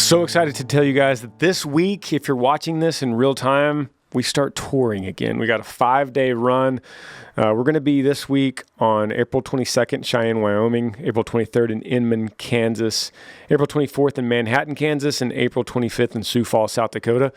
So excited to tell you guys that this week, if you're watching this in real time, we start touring again. We got a 5-day run. We're going to be this week on April 22nd, Cheyenne, Wyoming, April 23rd in Inman, Kansas, April 24th in Manhattan, Kansas, and April 25th in Sioux Falls, South Dakota.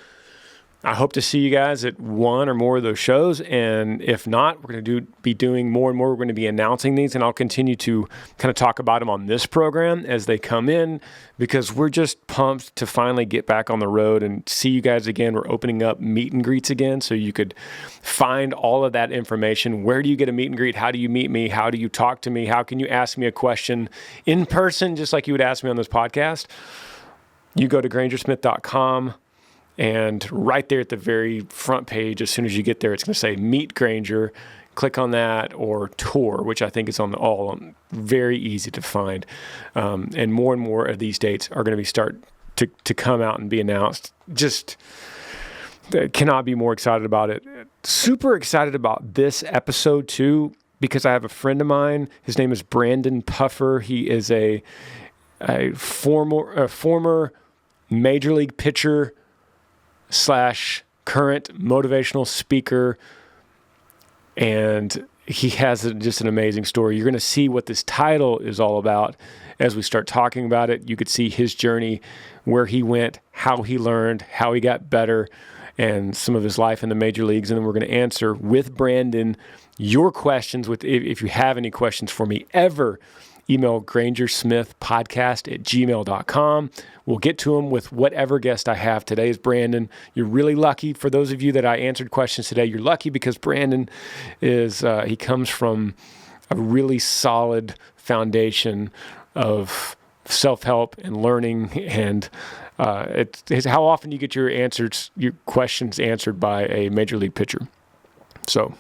I hope to see you guys at one or more of those shows, and if not, we're going to be doing more and more. We're going to be announcing these, and I'll continue to kind of talk about them on this program as they come in, because we're just pumped to finally get back on the road and see you guys again. We're opening up meet and greets again, so you could find all of that information. Where do you get a meet and greet? How do you meet me? How do you talk to me? How can you ask me a question in person, just like you would ask me on this podcast? You go to grangersmith.com. And right there at the very front page, as soon as you get there, it's going to say Meet Granger. Click on that, or Tour, which I think is on very easy to find. And more of these dates are going to be start to come out and be announced. Just cannot be more excited about it. Super excited about this episode too, because I have a friend of mine. His name is Brandon Puffer. He is a former major league pitcher / current motivational speaker, and he has just an amazing story. You're going to see what this title is all about as we start talking about it. You could see his journey, where he went, how he learned, how he got better, and some of his life in the major leagues. And then we're going to answer with Brandon your questions. If you have any questions for me ever, email Granger Smith Podcast at gmail.com. We'll get to him with whatever guest I have. Today is Brandon. You're really lucky. For those of you that I answered questions today, you're lucky because Brandon he comes from a really solid foundation of self-help and learning. And it's how often you get your questions answered by a major league pitcher. So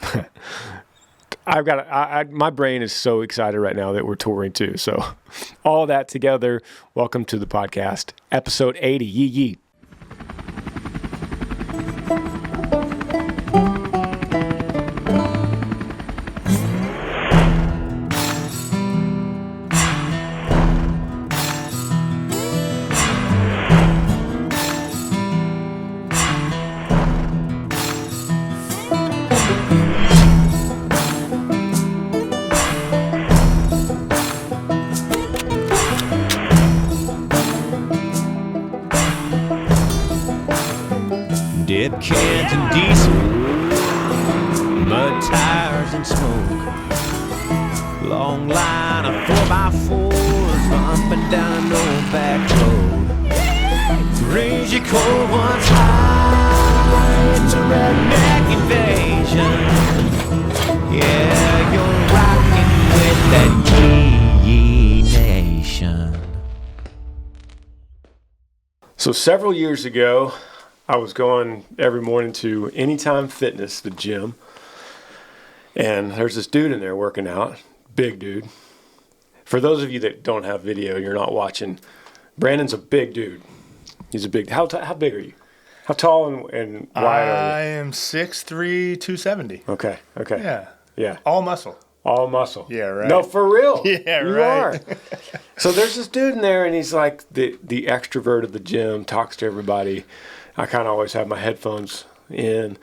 my brain is so excited right now that we're touring too. So all that together, welcome to the podcast, episode 80. Yee. Dead cans and diesel, mud tires and smoke. Long line of 4x4s bumping down an old back road. Raise your cold ones high, it's a redneck invasion. Yeah, you're rocking with that Yee Nation. So several years ago, I was going every morning to Anytime Fitness, the gym, and there's this dude in there working out, big dude. For those of you that don't have video, you're not watching, Brandon's a big dude. He's a big, how big are you? How tall and wide are you? I am 6'3", 270. Okay. Yeah. All muscle. All muscle. Yeah, right. No, for real. Yeah, you right. are. So there's this dude in there, and he's like the extrovert of the gym, talks to everybody. I kind of always have my headphones in.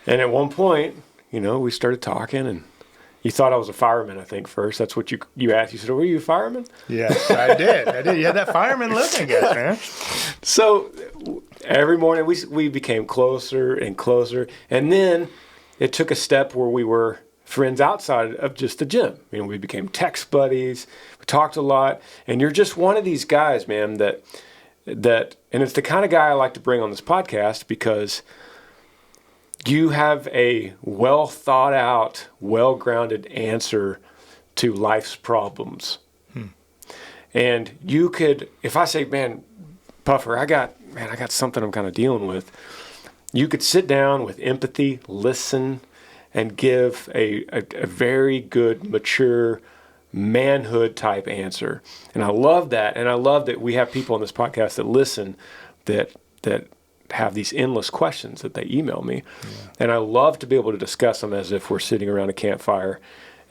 And at one point, we started talking, and you thought I was a fireman, I think, first. That's what you asked. You said, were you a fireman? Yes, I did. You had that fireman look, I guess, man. So every morning we became closer and closer. And then it took a step where we were friends outside of just the gym. We became text buddies. We talked a lot. And you're just one of these guys, man, that and it's the kind of guy I like to bring on this podcast, because you have a well thought out, well grounded answer to life's problems. And you could, if I say, man, Puffer, I got something I'm kind of dealing with, you could sit down with empathy, listen, and give a very good, mature, manhood type answer. And I love that. And I love that we have people on this podcast that listen that have these endless questions that they email me. Yeah. And I love to be able to discuss them as if we're sitting around a campfire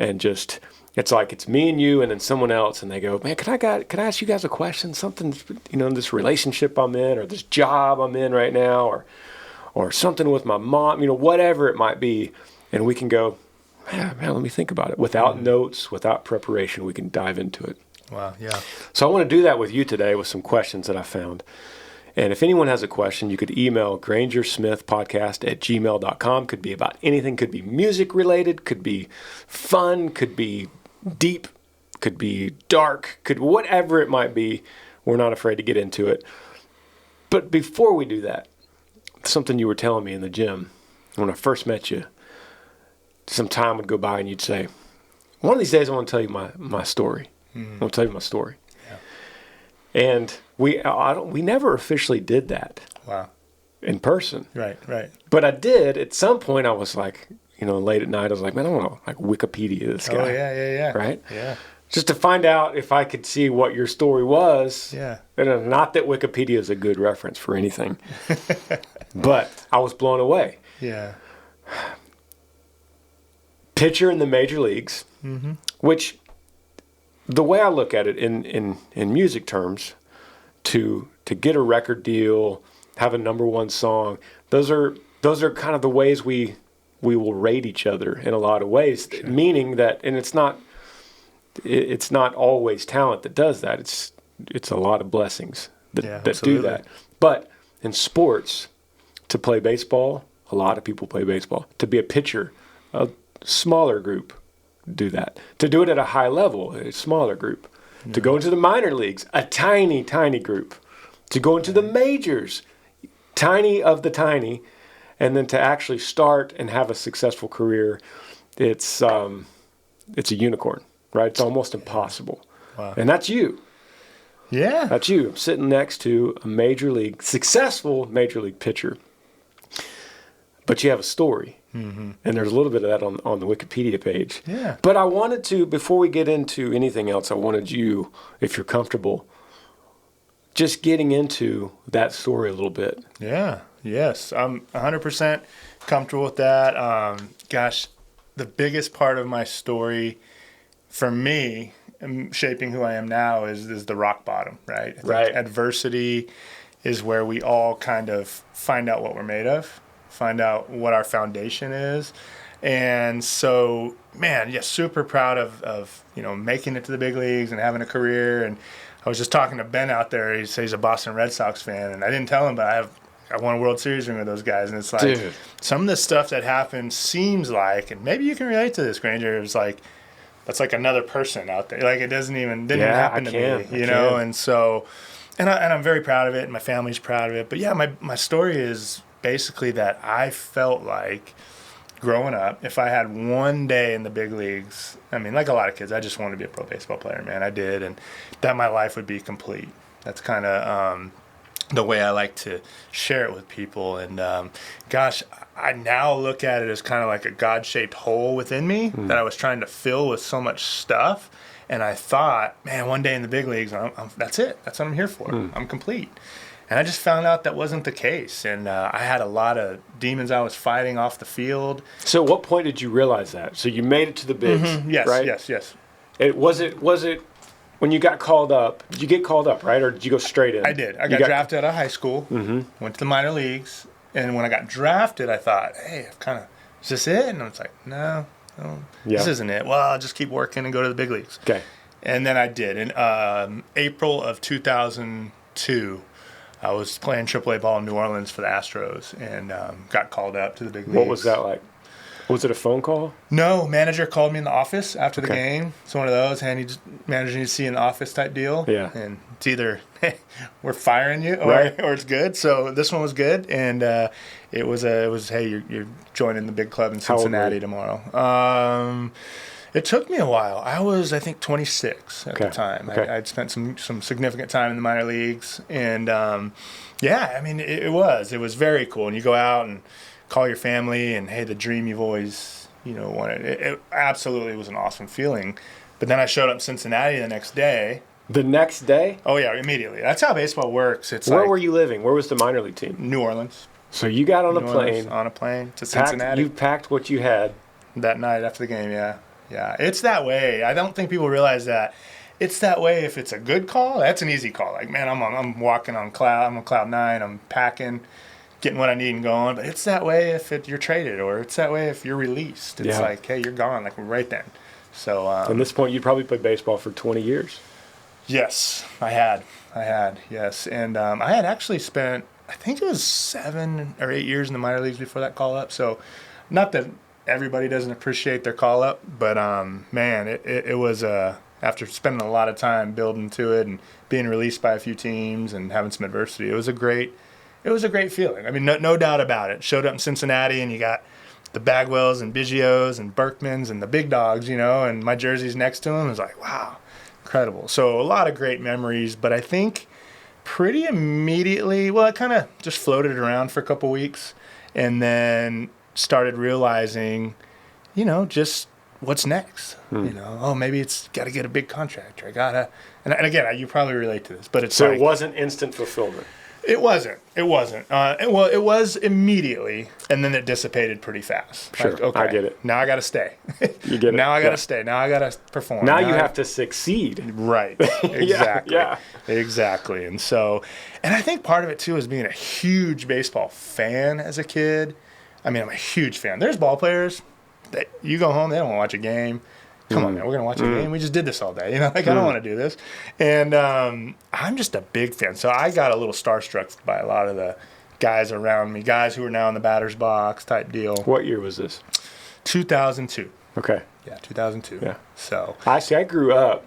and just it's like it's me and you and then someone else, and they go, man, can I ask you guys a question? Something, this relationship I'm in, or this job I'm in right now, or something with my mom, whatever it might be. And we can go, man, let me think about it. Without notes, without preparation, we can dive into it. Wow, yeah. So I want to do that with you today with some questions that I found. And if anyone has a question, you could email Granger Smith Podcast at gmail.com. Could be about anything. Could be music related. Could be fun. Could be deep. Could be dark. Could whatever it might be. We're not afraid to get into it. But before we do that, something you were telling me in the gym when I first met you, some time would go by and you'd say, one of these days I want to tell you my story. I want to tell you my story. Yeah. And we never officially did that. Wow. In person. Right. But I did. At some point I was like, late at night, I was like, man, I want to like Wikipedia this guy. Oh, yeah. Right? Yeah. Just to find out if I could see what your story was. Yeah. And not that Wikipedia is a good reference for anything. But I was blown away. Yeah. Pitcher in the major leagues, which the way I look at it in music terms, to get a record deal, have a number one song, those are kind of the ways we will rate each other in a lot of ways. Sure. Meaning that, and it's not always talent that does that. It's a lot of blessings that do that. But in sports, to play baseball, a lot of people play baseball. To be a pitcher, a smaller group do that. To do it at a high level, a smaller group. To go into the minor leagues, a tiny, tiny group. To go into the majors, tiny of the tiny. And then to actually start and have a successful career, it's a unicorn, right? It's almost impossible. Wow. And that's you. Yeah. That's you. I'm sitting next to a successful major league pitcher. But you have a story. And there's a little bit of that on the Wikipedia page. Yeah. But I wanted to, before we get into anything else, I wanted you, if you're comfortable, just getting into that story a little bit. Yeah. Yes. I'm 100% comfortable with that. The biggest part of my story for me, shaping who I am now, is the rock bottom, right? I think adversity is where we all kind of find out what we're made of, find out what our foundation is. And so, man, super proud of making it to the big leagues and having a career. And I was just talking to Ben out there. He says he's a Boston Red Sox fan, and I didn't tell him, but I won a World Series ring with those guys. And it's like, dude, some of the stuff that happened seems like, and maybe you can relate to this, Granger, it was like, that's like another person out there. Like, it didn't even happen to me, know? And so, and I'm very proud of it, and my family's proud of it. But yeah, my story is basically that I felt like growing up, if I had one day in the big leagues, I mean, like a lot of kids, I just wanted to be a pro baseball player, man. I did, and that my life would be complete. That's kind of the way I like to share it with people. And I now look at it as kind of like a God-shaped hole within me that I was trying to fill with so much stuff. And I thought, man, one day in the big leagues, that's it. That's what I'm here for. I'm complete. And I just found out that wasn't the case. And I had a lot of demons I was fighting off the field. So at what point did you realize that? So you made it to the bigs, yes, right? Yes. Was it when you got called up? Did you get called up, right? Or did you go straight in? I did. I got drafted out of high school, went to the minor leagues. And when I got drafted, I thought, hey, is this it? And I was like, no, this isn't it. Well, I'll just keep working and go to the big leagues. Okay. And then I did. In April of 2002, I was playing AAA ball in New Orleans for the Astros and got called up to the big leagues. What was that like? Was it a phone call? No, manager called me in the office after the game. It's one of those, manager needs to see you in the office type deal. Yeah. And it's either, hey, we're firing you or it's good. So this one was good. And it was hey, you're joining the big club in Cincinnati tomorrow. It took me a while. I was, I think, 26 at the time. Okay. I'd spent some significant time in the minor leagues. And, it was very cool. And you go out and call your family and, hey, the dream you've always, wanted. It absolutely was an awesome feeling. But then I showed up in Cincinnati the next day. The next day? Oh, yeah, immediately. That's how baseball works. Where were you living? Where was the minor league team? New Orleans. So you got on a plane. On a plane to Cincinnati. You packed what you had. That night after the game, yeah. Yeah. It's that way. I don't think people realize that. It's that way if it's a good call. That's an easy call. Like, man, I'm walking on cloud. I'm on cloud 9. I'm packing, getting what I need and going. But it's that way if you're traded, or it's that way if you're released. It's like, hey, you're gone, like right then. So at this point, you'd probably played baseball for 20 years. Yes, I had. Yes, and I had actually spent, I think it was 7 or 8 years in the minor leagues before that call up. So, not that everybody doesn't appreciate their call up, but man, it was after spending a lot of time building to it and being released by a few teams and having some adversity, it was a great feeling. I mean, no doubt about it. Showed up in Cincinnati, and you got the Bagwells and Biggios and Berkmans and the big dogs, and my jersey's next to them. It was like, wow, incredible. So a lot of great memories, but I think pretty immediately, well, I kind of just floated around for a couple weeks and then started realizing, just what's next. Maybe it's got to get a big contract, or I got to, and again, you probably relate to this, but it's so it wasn't instant fulfillment. It wasn't. It was immediately, and then it dissipated pretty fast. Sure, like, okay, I get it. Now I got to stay. You get it. Now I got to stay. Now I got to perform. Now you have to succeed. Right. Exactly. Yeah. Exactly. And I think part of it too is being a huge baseball fan as a kid. I mean, I'm a huge fan. There's ball players that you go home, they don't want to watch a game. Come on, man, we're going to watch a game. We just did this all day. I don't want to do this. And I'm just a big fan. So I got a little starstruck by a lot of the guys around me, guys who are now in the batter's box type deal. What year was this? 2002. Okay. Yeah, 2002. Yeah. So I grew up,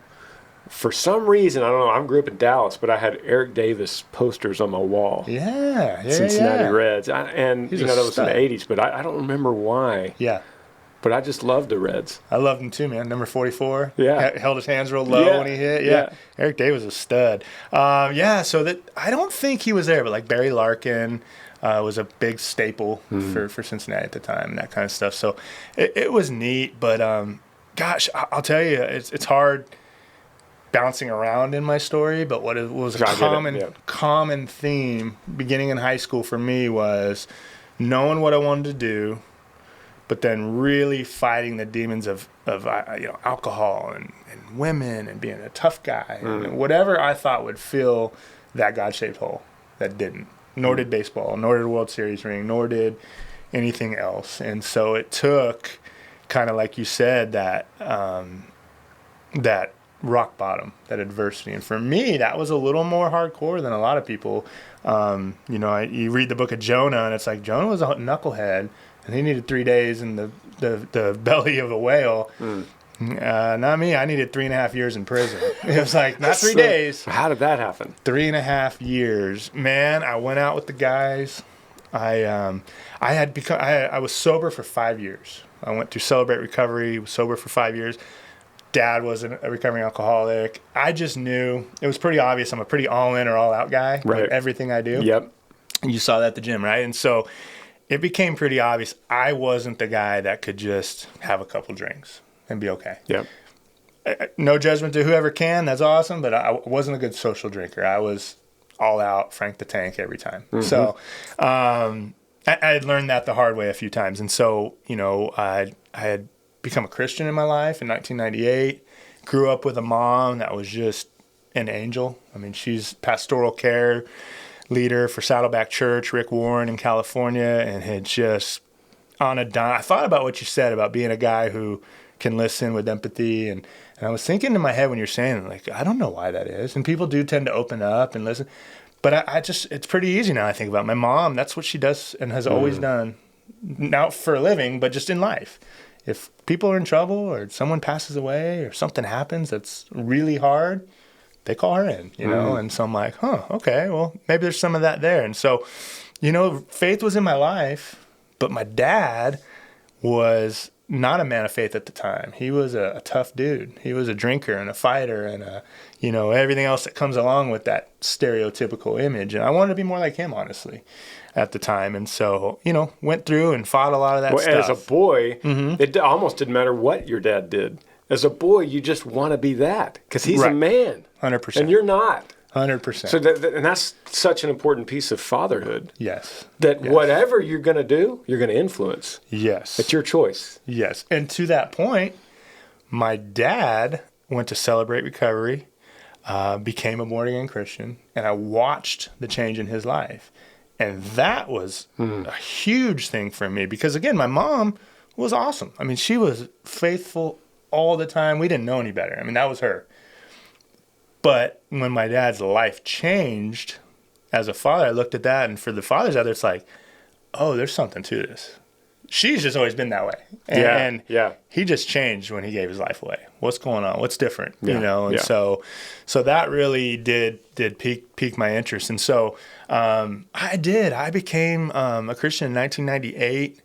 for some reason, I don't know, I grew up in Dallas, but I had Eric Davis posters on my wall. Yeah. Cincinnati Reds. And, He's that was in the stud. 80s, but I don't remember why. Yeah. But I just loved the Reds. I loved him too, man. Number 44. Yeah. Held his hands real low when he hit. Yeah. Eric Davis was a stud. So that I don't think he was there, but like Barry Larkin was a big staple for Cincinnati at the time and that kind of stuff. So it was neat, but gosh, I'll tell you, it's hard bouncing around in my story, but what was a common theme beginning in high school for me was knowing what I wanted to do, but then really fighting the demons of alcohol and women and being a tough guy and whatever I thought would fill that God-shaped hole that didn't. Nor did baseball, nor did a World Series ring, nor did anything else. And so it took kind of like you said that rock bottom, that adversity. And for me, that was a little more hardcore than a lot of people. You read the book of Jonah, and it's like Jonah was a knucklehead. And he needed 3 days in the belly of a whale. Not me. I needed 3.5 years in prison. It was like, not 3 days. How did that happen? 3.5 years. Man, I went out with the guys. I was sober for 5 years. I went to Celebrate Recovery, was sober for 5 years. Dad was a recovering alcoholic. I just knew, it was pretty obvious I'm a pretty all-in or all-out guy. Right. With everything I do. Yep. And you saw that at the gym, right? And so it became pretty obvious I wasn't the guy that could just have a couple drinks and be okay. Yep. No judgment to whoever can. That's awesome. But I wasn't a good social drinker. I was all out, Frank the Tank every time. So I had learned that the hard way a few times. And so, I had become a Christian in my life in 1998. Grew up with a mom that was just an angel. I mean, she's pastoral care leader for Saddleback Church, Rick Warren in California, and had just on a dime. I thought about what you said about being a guy who can listen with empathy, and I was thinking in my head when you're saying it, like, I don't know why that is, and people do tend to open up and listen, but I just, it's pretty easy now. I think about it. My mom, that's what she does and has always done, not for a living, but just in life. If people are in trouble or someone passes away or something happens that's really hard, they call her in, and so I'm like, okay, well, maybe there's some of that there. And so, faith was in my life, but my dad was not a man of faith at the time. He was a tough dude. He was a drinker and a fighter and everything else that comes along with that stereotypical image. And I wanted to be more like him, honestly, at the time. And so, went through and fought a lot of that stuff. As a boy, it almost didn't matter what your dad did. As a boy, you just want to be that because he's a man. 100%. And you're not. 100%. So and that's such an important piece of fatherhood. Yes. That whatever you're going to do, you're going to influence. Yes. It's your choice. Yes. And to that point, My dad went to Celebrate Recovery, became a born-again Christian, and I watched the change in his life. And that was a huge thing for me because, again, my mom was awesome. I mean, she was faithful all the time. We didn't know any better. I mean, that was her. But when my dad's life changed as a father, I looked at that, and for the fathers out there, it's like, oh, there's something to this. She's just always been that way. And he just changed when he gave his life away. What's going on? What's different? You know? And so that really did pique my interest. And so I became a Christian in 1998,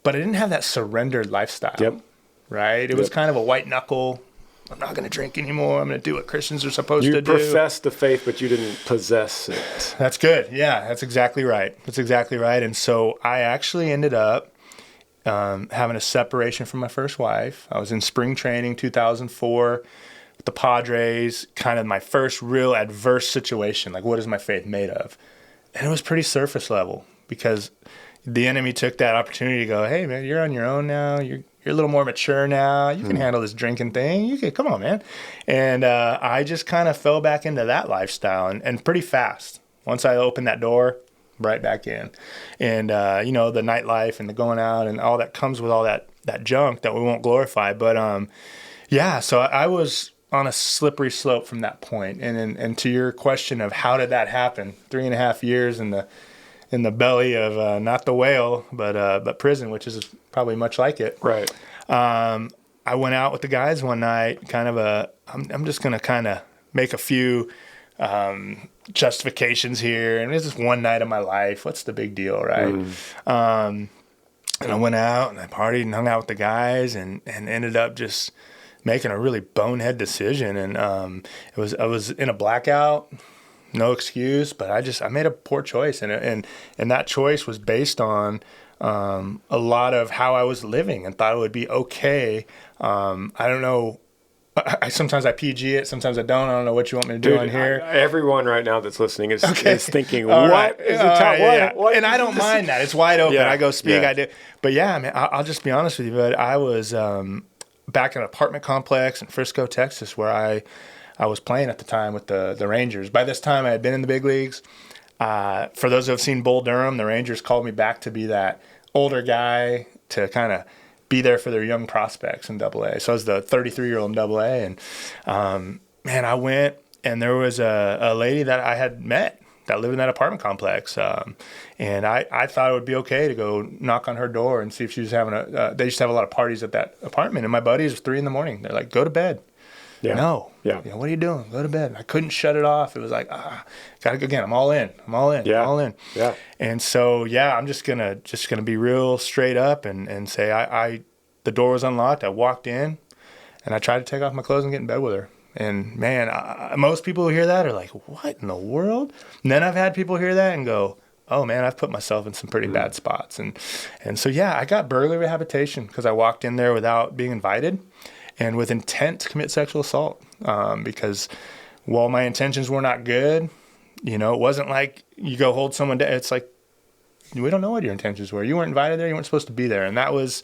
but I didn't have that surrendered lifestyle. Right? It was kind of a white knuckle. I'm not going to drink anymore. I'm going to do what Christians are supposed to do. You professed the faith, but you didn't possess it. That's good. Yeah, that's exactly right. And so I actually ended up having a separation from my first wife. I was in spring training 2004 with the Padres, kind of my first real adverse situation. Like, what is my faith made of? And it was pretty surface level because the enemy took that opportunity to go, hey, man, you're on your own now. You're a little more mature now. You can handle this drinking thing. Come on, man. And I just kind of fell back into that lifestyle and pretty fast. Once I opened that door, right back in. And, the nightlife and the going out and all that comes with all that junk that we won't glorify. But, so I was on a slippery slope from that point. And to your question of how did that happen, 3.5 years in the belly of not the whale, but prison, which is probably much like it. Right. I went out with the guys one night, kind of I'm just going to kind of make a few justifications here. And it's just one night of my life. What's the big deal, right? And I went out and I partied and hung out with the guys and ended up just making a really bonehead decision. And I was in a blackout. No excuse, but I made a poor choice, and that choice was based on a lot of how I was living and thought it would be okay. I don't know. Sometimes I PG it, sometimes I don't. I don't know what you want me to do on here. Everyone right now that's listening is thinking, what? Right. Is the top, what? And I don't mind that. It's wide open. I go speak. Yeah. I do. But yeah, man, I'll just be honest with you. But I was back in an apartment complex in Frisco, Texas, where I was playing at the time with the Rangers. By this time, I had been in the big leagues. For those who have seen Bull Durham, the Rangers called me back to be that older guy to kind of be there for their young prospects in AA. So I was the 33-year-old in AA. And, I went, and there was a lady that I had met that lived in that apartment complex. And I thought it would be okay to go knock on her door and see if she was having they used to have a lot of parties at that apartment. And my buddies, it was 3 a.m. They're like, go to bed. Yeah. No. Yeah. What are you doing? Go to bed. I couldn't shut it off. It was like, gotta go again. I'm all in. Yeah. All in. Yeah. And so, I'm just gonna be real straight up and say I the door was unlocked. I walked in, and I tried to take off my clothes and get in bed with her. And man, most people who hear that are like, what in the world? And then I've had people hear that and go, oh man, I've put myself in some pretty bad spots. And so I got burglary rehabilitation because I walked in there without being invited. And with intent to commit sexual assault, because while my intentions were not good, it wasn't like you go hold someone down. It's like, we don't know what your intentions were. You weren't invited there. You weren't supposed to be there. And that was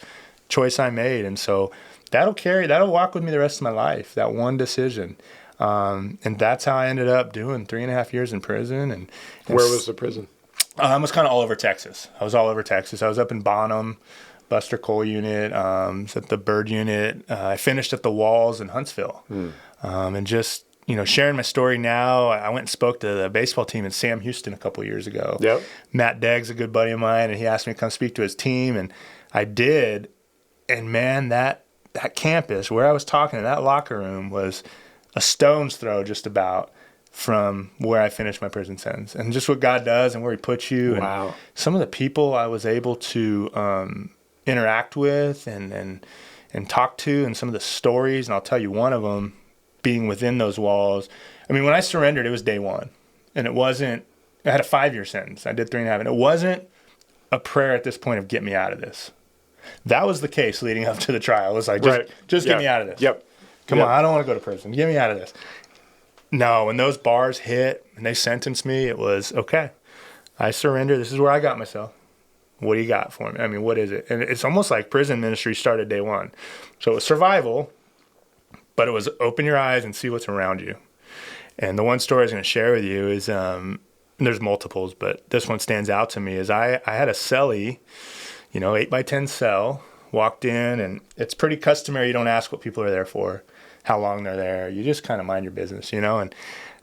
choice I made. And so that'll walk with me the rest of my life, that one decision. And that's how I ended up doing 3.5 years in prison. And where was the prison? I was kind of all over Texas. I was up in Bonham, Buster Cole unit, at the Bird unit. I finished at the Walls in Huntsville. And just, sharing my story now, I went and spoke to the baseball team in Sam Houston a couple years ago. Yep. Matt Degg's a good buddy of mine, and he asked me to come speak to his team, and I did. And man, that campus where I was talking in that locker room was a stone's throw just about from where I finished my prison sentence, and just what God does and where he puts you. Wow. And some of the people I was able to interact with and talk to, and some of the stories, and I'll tell you one of them being within those walls. I mean, when I surrendered, it was day one, and I had a 5-year sentence. I did 3.5, and it wasn't a prayer at this point of get me out of this. That was the case leading up to the trial. It was like, just get me out of this. Yep. Come on, I don't want to go to prison. Get me out of this. No, when those bars hit and they sentenced me, it was, okay, I surrender. This is where I got myself. What do you got for me? I mean, what is it? And it's almost like prison ministry started day one. So it was survival, But it was open your eyes and see what's around you. And the one story I was going to share with you is, and there's multiples, but this one stands out to me, is I had a cellie, 8x10 cell, walked in, and it's pretty customary. You don't ask what people are there for, how long they're there. You just kind of mind your business, and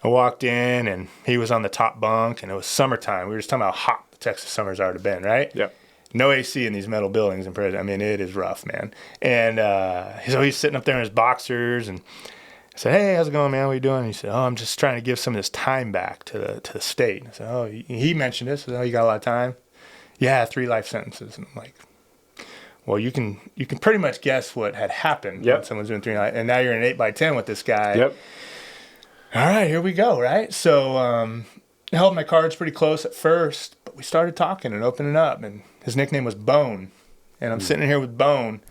I walked in, and he was on the top bunk, and it was summertime. We were just talking about how hot the Texas summers are to been, right? Yeah. No AC in these metal buildings in prison. I mean, it is rough, man. And so he's sitting up there in his boxers, and I said, "Hey, how's it going, man? What are you doing?" He said, "Oh, I'm just trying to give some of this time back to the state." And I said, "Oh," he mentioned this. I said, "Oh, you got a lot of time?" "Yeah, 3 life sentences." And I'm like, well, you can pretty much guess what had happened when someone's doing 3 life, and now you're in 8x10 with this guy. Yep. All right, here we go, right? So I held my cards pretty close at first, but we started talking and opening up, and his nickname was Bone. And I'm sitting here with Bone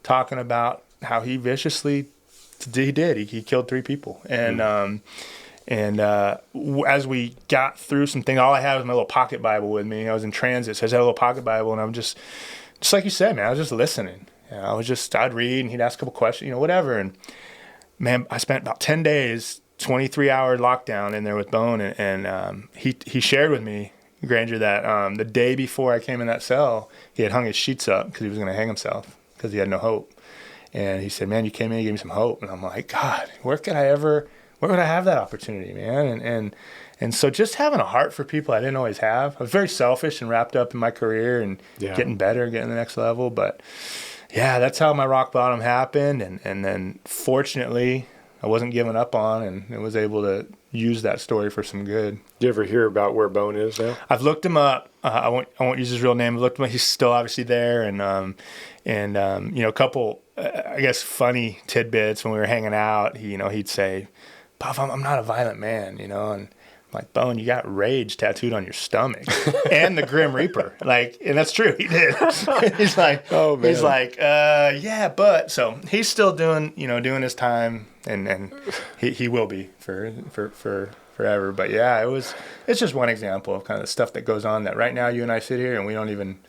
talking about how he viciously he killed 3 people. And as we got through some things, all I had was my little pocket Bible with me. I was in transit, so I had a little pocket Bible, and I'm just like you said, man, I was just listening. I'd read, and he'd ask a couple questions, whatever. And man, I spent about 10 days, 23-hour lockdown in there with Bone, and he shared with me, Granger, that the day before I came in that cell, he had hung his sheets up because he was going to hang himself because he had no hope. And he said, "Man, you came in, you gave me some hope." And I'm like, God, where would I have that opportunity, man? And so just having a heart for people I didn't always have. I was very selfish and wrapped up in my career and getting better, getting to the next level. But yeah, that's how my rock bottom happened. And then fortunately, I wasn't given up on, and I was able to use that story for some good. Do you ever hear about where Bone is now? I've looked him up. I won't use his real name. I've looked him up. He's still obviously there, and a couple I guess funny tidbits when we were hanging out. He'd say, "Puff, I'm not a violent man," and I'm like, "Bone, you got rage tattooed on your stomach and the Grim Reaper." And that's true. He did. He's like, "Oh man." He's like, yeah, but so he's still doing his time, and he will be for forever. But yeah, it's just one example of kind of the stuff that goes on that right now you and I sit here and we don't even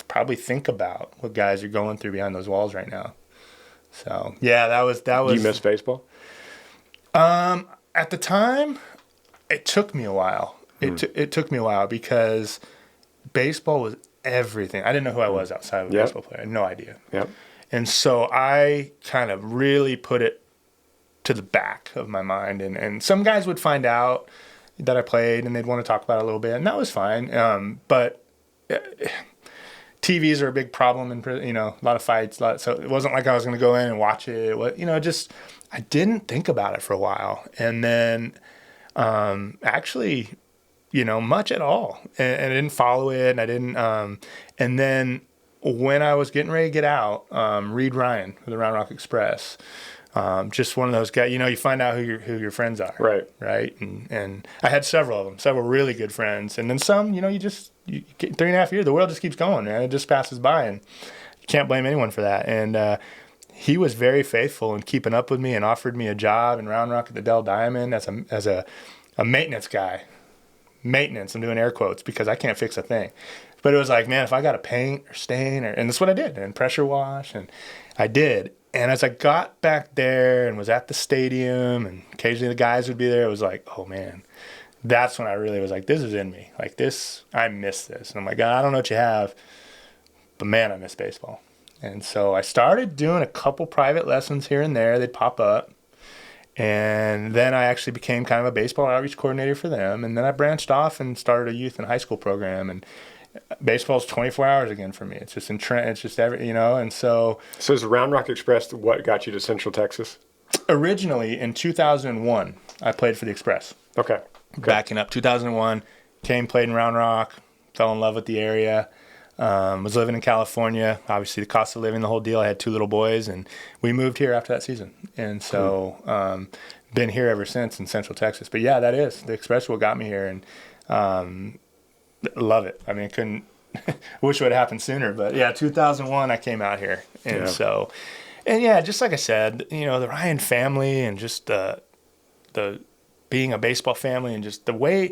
probably think about what guys are going through behind those walls right now. So yeah, that was. Do you miss baseball? At the time, it took me a while. It took me a while because baseball was everything. I didn't know who I was outside of a baseball player. I had no idea. Yep. And so I kind of really put it to the back of my mind. And some guys would find out that I played and they'd want to talk about it a little bit, and that was fine. But TVs are a big problem, and a lot of fights. So it wasn't like I was going to go in and watch it. I didn't think about it for a while, and then actually, much at all, and I didn't follow it, and I didn't. And then when I was getting ready to get out, Reed Ryan of the Round Rock Express. Just one of those guys, you find out who your friends are. Right. And I had several of them, several really good friends. And then some, you get 3.5 years, the world just keeps going, man. It just passes by, and you can't blame anyone for that. And he was very faithful in keeping up with me and offered me a job in Round Rock at the Dell Diamond as a maintenance guy. Maintenance, I'm doing air quotes because I can't fix a thing. But it was like, man, if I got to paint or stain, and that's what I did, and pressure wash, and I did. And as I got back there and was at the stadium, and occasionally the guys would be there, it was like, oh man, that's when I really was like, this is in me. Like this, I miss this. And I'm like, God, I don't know what you have, but man, I miss baseball. And so I started doing a couple private lessons here and there. They'd pop up. And then I actually became kind of a baseball outreach coordinator for them. And then I branched off and started a youth and high school program. And baseball's 24 hours again for me. It's just it's just every, and so. So is the Round Rock Express what got you to Central Texas? Originally in 2001, I played for the Express. Okay. Backing up, 2001, played in Round Rock, fell in love with the area. Was living in California. Obviously, the cost of living, the whole deal. I had 2 little boys, and we moved here after that season. And so, been here ever since in Central Texas. But yeah, that is the Express what got me here, and love it. I mean, couldn't wish it would have happened sooner. But yeah, 2001, I came out here, and so, and yeah, just like I said, the Ryan family, and just the being a baseball family, and just the way.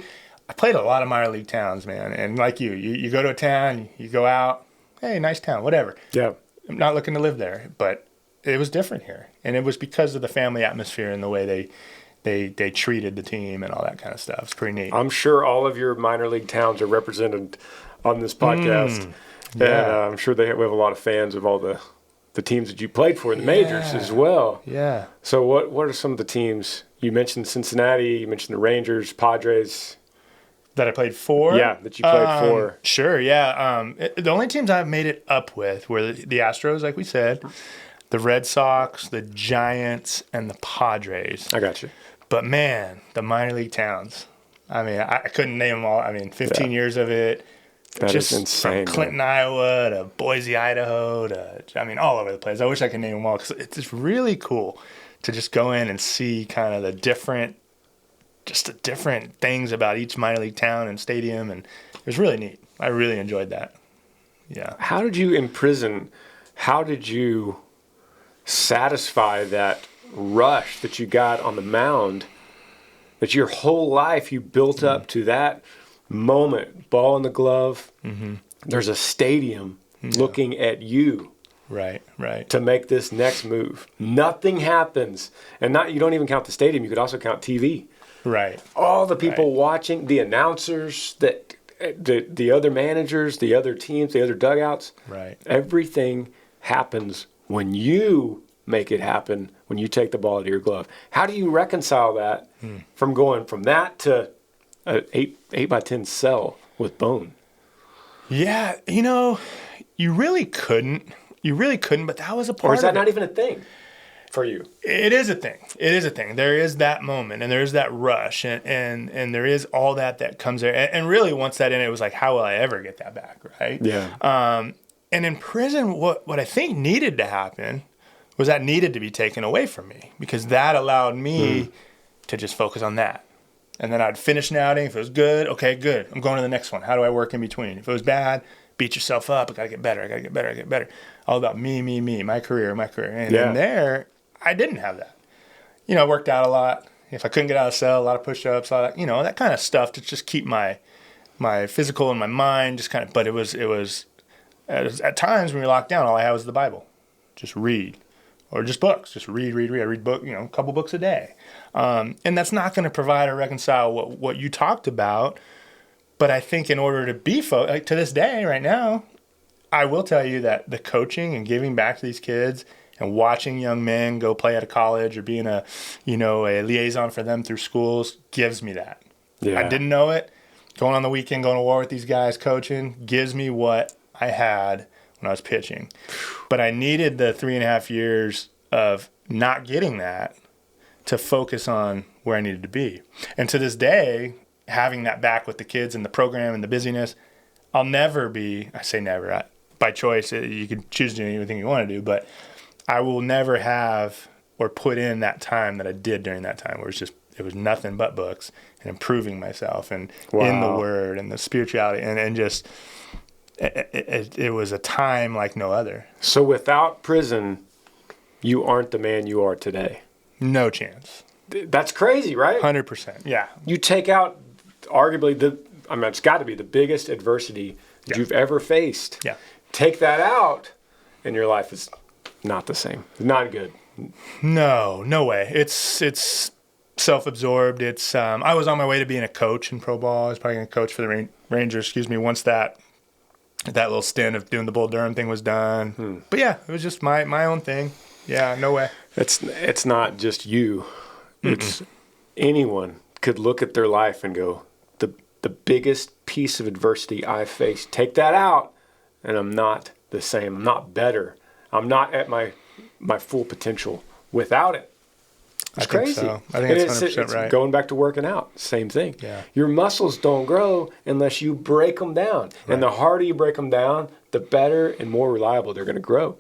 I played a lot of minor league towns, man. And like you go to a town, you go out, hey, nice town, whatever. Yeah. I'm not looking to live there, but it was different here. And it was because of the family atmosphere and the way they treated the team and all that kind of stuff. It's pretty neat. I'm sure all of your minor league towns are represented on this podcast. Yeah. And I'm sure we have a lot of fans of all the teams that you played for in the majors as well. Yeah. So what are some of the teams? You mentioned Cincinnati, you mentioned the Rangers, Padres. That I played for? Yeah, that you played for. Sure, yeah. The only teams I've made it up with were the Astros, like we said, the Red Sox, the Giants, and the Padres. I got you. But, man, the minor league towns. I mean, I couldn't name them all. I mean, 15 years of it. That just is insane. From Clinton, Iowa to Boise, Idaho to, all over the place. I wish I could name them all because it's just really cool to just go in and see kind of the different things about each minor league town and stadium, and it was really neat. I really enjoyed that. Yeah. How did you satisfy that rush that you got on the mound, that your whole life you built up to that moment, ball in the glove, there's a stadium looking at you. Right. To make this next move. Nothing happens. And you don't even count the stadium, you could also count TV. Right. All the people watching, the announcers, the other managers, the other teams, the other dugouts. Right. Everything happens when you make it happen, when you take the ball out of your glove. How do you reconcile that from going from that to an 8x10 cell with bone? Yeah, you really couldn't. But that was a part of it. Or is that not even a thing for you? It is a thing. There is that moment, and there is that rush, and there is all that comes there. And really, once that ended, it was like, how will I ever get that back, right? Yeah. And in prison, what I think needed to happen was that needed to be taken away from me, because that allowed me to just focus on that. And then I'd finish an outing. If it was good, okay, good. I'm going to the next one. How do I work in between? If it was bad, beat yourself up. I got to get better. All about me, my career. And in there, I didn't have that. I worked out a lot. If I couldn't get out of the cell, a lot of push-ups, that kind of stuff to just keep my physical and my mind just kind of, but it was at times when we locked down, all I had was the Bible. Just read. Or just books. Just read. I read a couple books a day. And that's not going to provide or reconcile what you talked about. But I think in order to be to this day, right now, I will tell you that the coaching and giving back to these kids and watching young men go play at a college or being a liaison for them through schools gives me that. Yeah. I didn't know it. Going on the weekend, going to war with these guys, coaching, gives me what I had when I was pitching. But I needed the 3.5 years of not getting that to focus on where I needed to be. And to this day, having that back with the kids and the program and the busyness, I'll never be, I say never, by choice, you can choose to do anything you want to do, but I will never have or put in that time that I did during that time where it was nothing but books and improving myself and in the Word and the spirituality and just it was a time like no other. So without prison, you aren't the man you are today. No chance. That's crazy, right? 100%. Yeah. You take out arguably it's got to be the biggest adversity that you've ever faced. Yeah. Take that out, and your life is not the same. Not good. No way. It's self-absorbed. It's I was on my way to being a coach in pro ball. I was probably going to coach for the Rangers. Once that little stint of doing the Bull Durham thing was done. But yeah, it was just my own thing. Yeah, no way. It's not just you. It's anyone could look at their life and go, the biggest piece of adversity I faced, take that out, and I'm not the same. I'm not better. I'm not at my full potential without it. It's crazy. So. I think that's 100% right. Going back to working out, same thing. Yeah. Your muscles don't grow unless you break them down. Right. And the harder you break them down, the better and more reliable they're going to grow.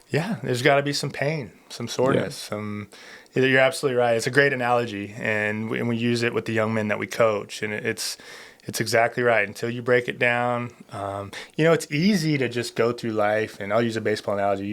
Yeah, there's got to be some pain, some soreness, You're absolutely right. It's a great analogy, and we use it with the young men that we coach, and it's exactly right. Until you break it down, it's easy to just go through life, and I'll use a baseball analogy.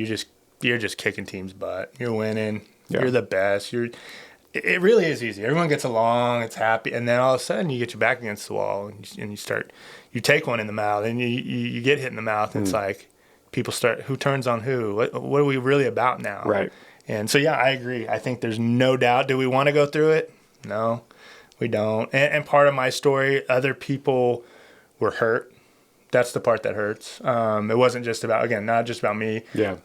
You're just kicking teams' butt. You're winning. Yeah. You're the best. It really is easy. Everyone gets along. It's happy, and then all of a sudden you get your back against the wall, and you take one in the mouth, and you get hit in the mouth. And it's like, people start, who turns on who? What are we really about now? Right. And so, yeah, I agree. I think there's no doubt. Do we want to go through it? No, we don't. And part of my story, other people were hurt. That's the part that hurts. It wasn't just about, again, not just about me. Yeah.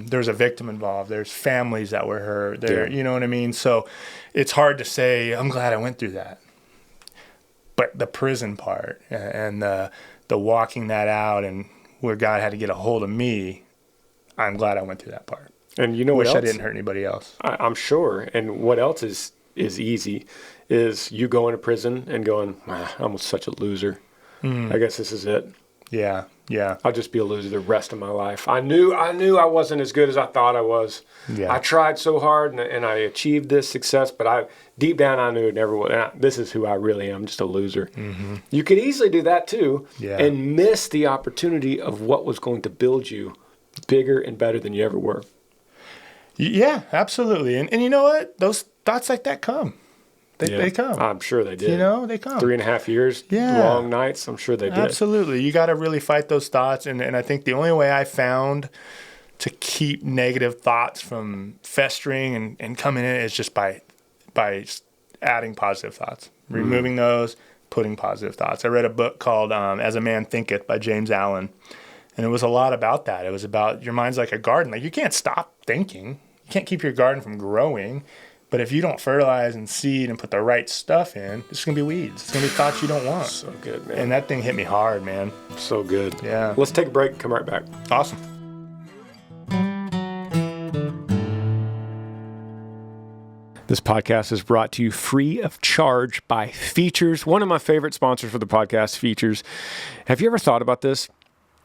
There was a victim involved. There's families that were hurt. You know what I mean? So it's hard to say, I'm glad I went through that. But the prison part and the walking that out and where God had to get a hold of me, I'm glad I went through that part. And you know what else? else? I didn't hurt anybody else. I'm sure. And what else is easy is you going to prison and going, I'm such a loser. I guess this is it. Yeah. I'll just be a loser the rest of my life. I knew I wasn't as good as I thought I was. Yeah. I tried so hard and I achieved this success, but deep down I knew it never would. This is who I really am, just a loser. Mm-hmm. You could easily do that too and miss the opportunity of what was going to build you bigger and better than you ever were. Yeah, absolutely. And you know what? Those thoughts like that come. They come. I'm sure they did. You know, they come. 3.5 years, long nights. I'm sure they did. Absolutely. You got to really fight those thoughts. And I think the only way I found to keep negative thoughts from festering and coming in is just by adding positive thoughts, removing those, putting positive thoughts. I read a book called As a Man Thinketh by James Allen. And it was a lot about that. It was about your mind's like a garden. Like you can't stop thinking. You can't keep your garden from growing. But if you don't fertilize and seed and put the right stuff in, it's going to be weeds. It's going to be thoughts you don't want. So good, man. And that thing hit me hard, man. So good. Yeah. Let's take a break. Come right back. Awesome. This podcast is brought to you free of charge by Features, one of my favorite sponsors for the podcast, Features. Have you ever thought about this?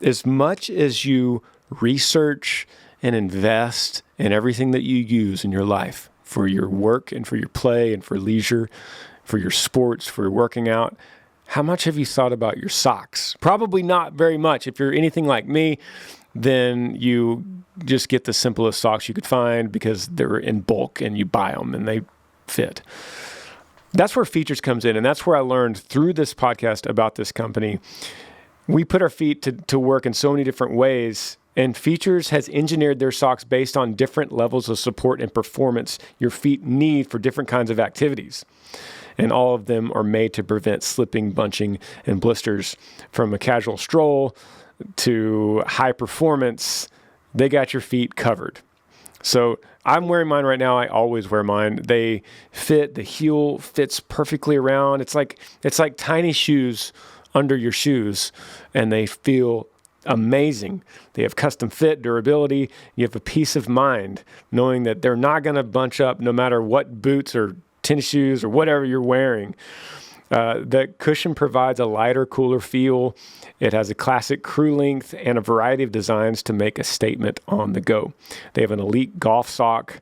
As much as you research and invest in everything that you use in your life, for your work and for your play and for leisure, for your sports, for your working out, how much have you thought about your socks? Probably not very much. If you're anything like me, then you just get the simplest socks you could find because they're in bulk and you buy them and they fit. That's where Features comes in, and that's where I learned through this podcast about this company. We put our feet to work in so many different ways, and Features has engineered their socks based on different levels of support and performance your feet need for different kinds of activities. And all of them are made to prevent slipping, bunching, and blisters. From a casual stroll to high performance, they got your feet covered. So I'm wearing mine right now. I always wear mine. They fit, the heel fits perfectly around. It's like tiny shoes under your shoes, and they feel amazing. They have custom fit, durability. You have a peace of mind knowing that they're not going to bunch up no matter what boots or tennis shoes or whatever you're wearing. The cushion provides a lighter, cooler feel. It has a classic crew length and a variety of designs to make a statement on the go. They have an elite golf sock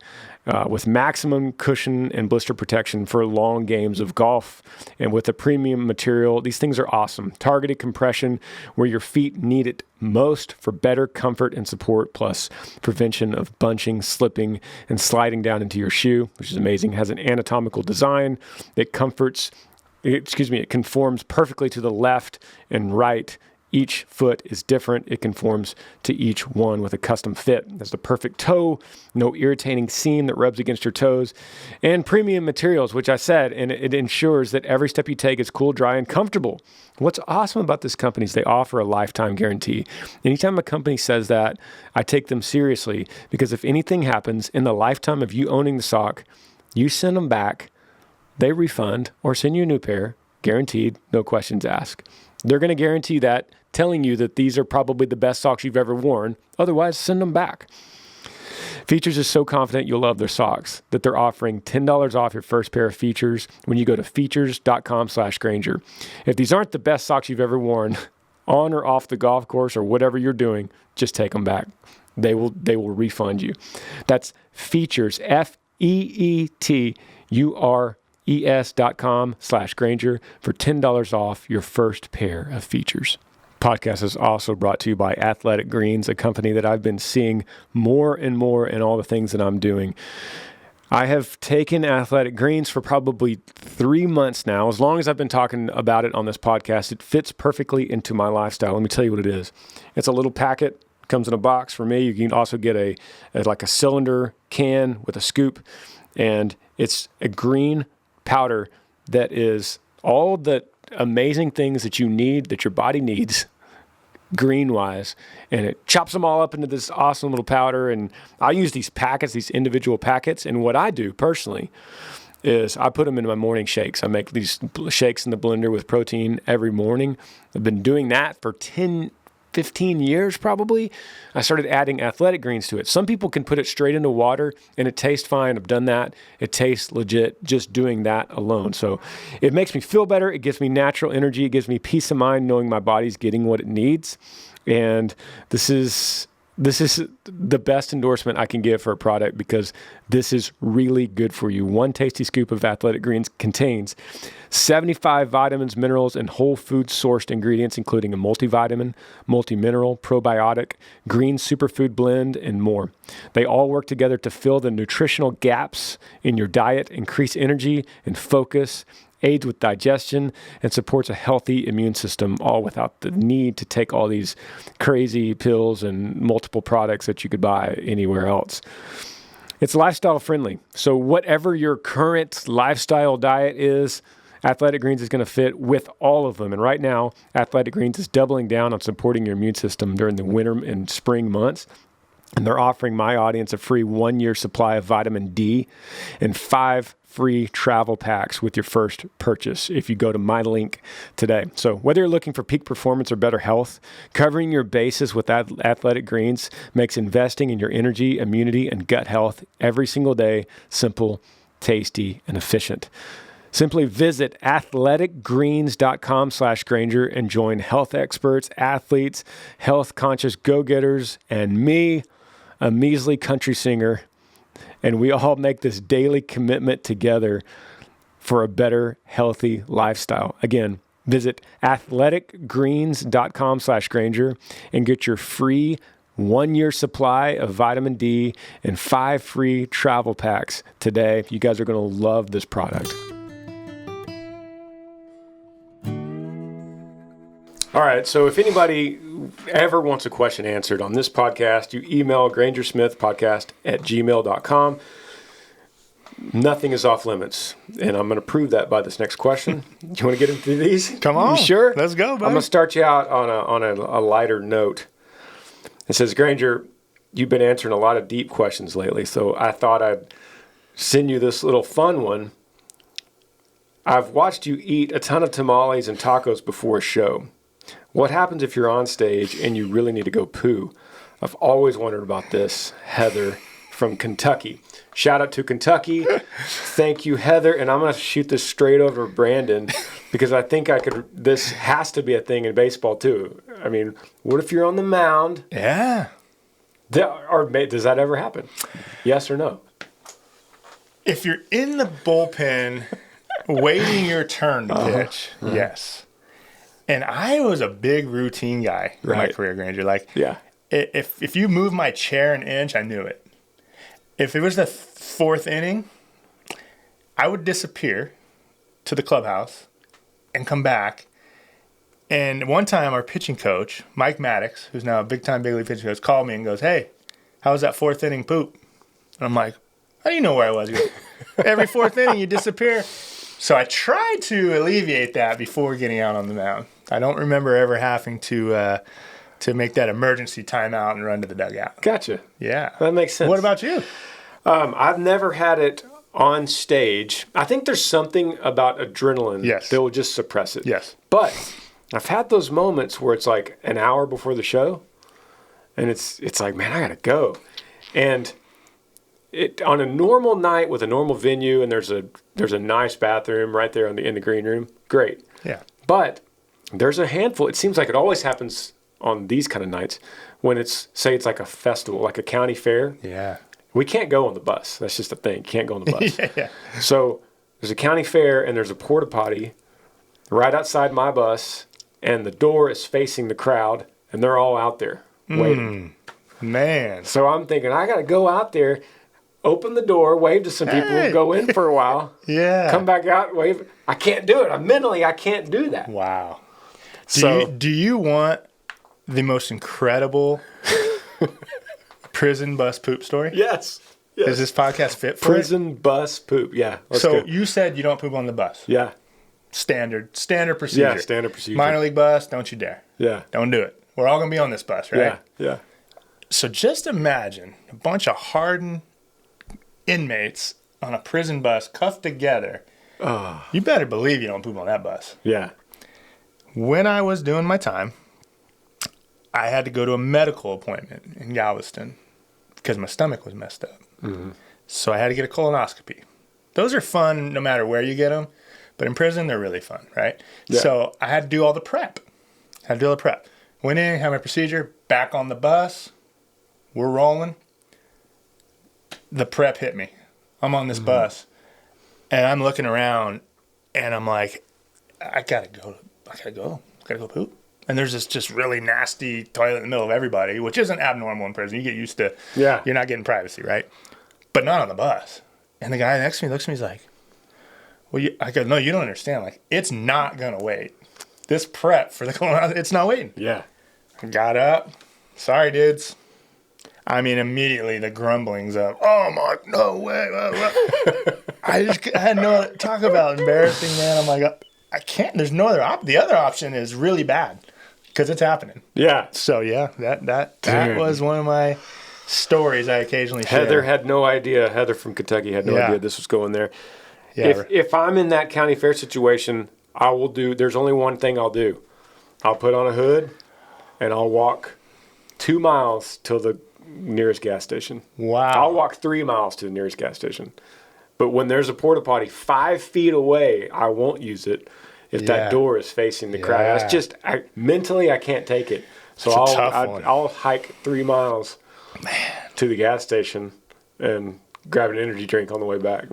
with maximum cushion and blister protection for long games of golf. And with a premium material, these things are awesome. Targeted compression where your feet need it most for better comfort and support, plus prevention of bunching, slipping, and sliding down into your shoe, which is amazing. It has an anatomical design that it conforms perfectly to the left and right. Each foot is different. It conforms to each one with a custom fit. There's the perfect toe, no irritating seam that rubs against your toes, and premium materials, which I said, and it ensures that every step you take is cool, dry, and comfortable. What's awesome about this company is they offer a lifetime guarantee. Anytime a company says that, I take them seriously, because if anything happens in the lifetime of you owning the sock, you send them back, they refund or send you a new pair, guaranteed, no questions asked. They're going to guarantee that, telling you that these are probably the best socks you've ever worn. Otherwise, send them back. Features is so confident you'll love their socks that they're offering $10 off your first pair of Features when you go to features.com/Granger. If these aren't the best socks you've ever worn, on or off the golf course or whatever you're doing, just take them back. They will refund you. That's Features, FEETURES.com/Granger for $10 off your first pair of Features. Podcast is also brought to you by Athletic Greens, a company that I've been seeing more and more in all the things that I'm doing. I have taken Athletic Greens for probably 3 months now. As long as I've been talking about it on this podcast, it fits perfectly into my lifestyle. Let me tell you what it is. It's a little packet, comes in a box for me. You can also get a cylinder can with a scoop, and it's a green powder that is all the amazing things that you need, that your body needs, green-wise, and it chops them all up into this awesome little powder. And I use these packets, these individual packets, and what I do personally is I put them in my morning shakes. I make these shakes in the blender with protein every morning. I've been doing that for 15 years probably. I started adding athletic greens to it. Some people can put it straight into water and it tastes fine. I've done that. It tastes legit just doing that alone. So it makes me feel better. It gives me natural energy. It gives me peace of mind knowing my body's getting what it needs. And this is the best endorsement I can give for a product, because this is really good for you. One tasty scoop of athletic greens contains 75 vitamins, minerals, and whole food sourced ingredients, including a multivitamin, multi-mineral, probiotic, green superfood blend, and more. They all work together to fill the nutritional gaps in your diet, increase energy and focus, aids with digestion, and supports a healthy immune system, all without the need to take all these crazy pills and multiple products that you could buy anywhere else. It's lifestyle friendly. So whatever your current lifestyle diet is, Athletic Greens is going to fit with all of them. And right now, Athletic Greens is doubling down on supporting your immune system during the winter and spring months. And they're offering my audience a free 1-year supply of vitamin D and 5 free travel packs with your first purchase if you go to my link today. So whether you're looking for peak performance or better health, covering your bases with Athletic Greens makes investing in your energy, immunity, and gut health every single day simple, tasty, and efficient. Simply visit athleticgreens.com/Granger and join health experts, athletes, health-conscious go-getters, and me, a measly country singer, and we all make this daily commitment together for a better, healthy lifestyle. Again, visit athleticgreens.com/Granger and get your free 1-year supply of vitamin D and 5 free travel packs today. You guys are going to love this product. All right, so if anybody ever wants a question answered on this podcast, you email grangersmithpodcast@gmail.com. Nothing is off limits, and I'm going to prove that by this next question. You want to get into these? Come on. You sure? Let's go, buddy. I'm going to start you out on a lighter note. It says, Granger, you've been answering a lot of deep questions lately, so I thought I'd send you this little fun one. I've watched you eat a ton of tamales and tacos before a show. What happens if you're on stage and you really need to go poo? I've always wondered about this. Heather from Kentucky. Shout out to Kentucky. Thank you, Heather. And I'm going to shoot this straight over to Brandon because I think this has to be a thing in baseball too. I mean, what if you're on the mound? Yeah. Does that ever happen? Yes or no? If you're in the bullpen waiting your turn to pitch, yes. And I was a big routine guy in my career, Granger. Like, if you move my chair an inch, I knew it. If it was the 4th inning, I would disappear to the clubhouse and come back. And one time, our pitching coach, Mike Maddox, who's now a big-time big league pitching coach, called me and goes, "Hey, how was that 4th inning poop?" And I'm like, "How do you know where I was?" He goes, "Every 4th inning, you disappear." So I tried to alleviate that before getting out on the mound. I don't remember ever having to make that emergency timeout and run to the dugout. Gotcha. Yeah. That makes sense. What about you? I've never had it on stage. I think there's something about adrenaline that will just suppress it. Yes. But I've had those moments where it's like an hour before the show, and it's like, man, I gotta go. And on a normal night with a normal venue, and there's a nice bathroom right there in the green room, great. Yeah. But there's a handful. It seems like it always happens on these kind of nights when it's like a festival, like a county fair. Yeah. We can't go on the bus. That's just a thing. You can't go on the bus. Yeah. So there's a county fair, and there's a porta potty right outside my bus, and the door is facing the crowd, and they're all out there waiting. Man. So I'm thinking, I got to go out there, open the door, wave to some people, go in for a while, come back out, wave. I can't do it. I can't do that. Wow. So do you want the most incredible Prison bus poop story? Yes. Is this podcast fit for prison bus poop? Yeah. So you said you don't poop on the bus. Yeah. Standard procedure. Yeah, standard procedure. Minor league bus, don't you dare. Yeah. Don't do it. We're all going to be on this bus, right? Yeah. Yeah. So just imagine a bunch of hardened inmates on a prison bus cuffed together. Oh. You better believe you don't poop on that bus. Yeah. When I was doing my time, I had to go to a medical appointment in Galveston because my stomach was messed up. Mm-hmm. So I had to get a colonoscopy. Those are fun no matter where you get them, but in prison they're really fun, right? Yeah. So I had to do all the prep. Went in, had my procedure, back on the bus. We're rolling. The prep hit me. I'm on this bus, and I'm looking around, and I'm like, I gotta go poop. And there's this just really nasty toilet in the middle of everybody, which isn't abnormal in prison. You get used to, you're not getting privacy, right? But not on the bus. And the guy next to me looks at me, he's like, I go, no, you don't understand. Like, it's not gonna wait. This prep for the colonoscopy, it's not waiting. Yeah. I got up. Sorry, dudes. I mean, immediately the grumblings of, oh my, no way. I had no, talk about embarrassing, man. I'm like, I can't, there's no other option. The other option is really bad because it's happening. Yeah. So yeah, that was one of my stories I occasionally share. Heather had no idea. Heather from Kentucky had no idea this was going there. Yeah. If I'm in that county fair situation, there's only one thing I'll do. I'll put on a hood and I'll walk 2 miles till the nearest gas station. Wow. I'll walk 3 miles to the nearest gas station. But when there's a porta potty 5 feet away, I won't use it if that door is facing the crowd. That's just, mentally, I can't take it. So I'll hike 3 miles to the gas station and grab an energy drink on the way back.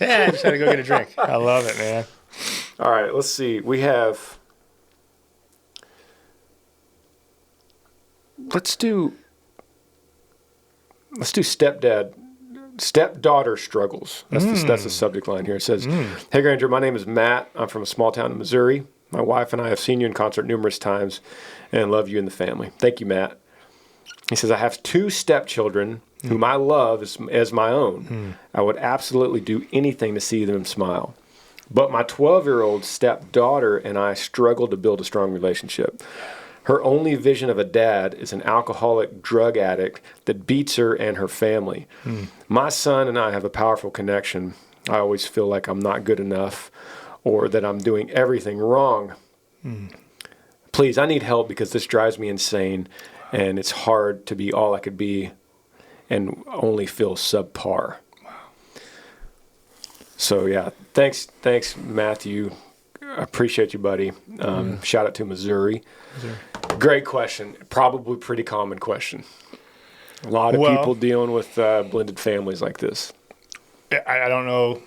Yeah, I just had to go get a drink. I love it, man. All right, let's see. Let's do stepdaughter struggles. That's the subject line here. It says, Hey Granger, my name is Matt. I'm from a small town in Missouri. My wife and I have seen you in concert numerous times and love you and the family. Thank you, Matt. He says, I have 2 stepchildren whom I love as my own. I would absolutely do anything to see them smile. But my 12-year-old stepdaughter and I struggle to build a strong relationship. Her only vision of a dad is an alcoholic drug addict that beats her and her family. My son and I have a powerful connection. I always feel like I'm not good enough or that I'm doing everything wrong. Please, I need help because this drives me insane, and it's hard to be all I could be and only feel subpar. So, yeah, thanks, Matthew. I appreciate you, buddy. Shout out to Missouri. Great question. Probably pretty common question. A lot of people dealing with blended families like this. I don't know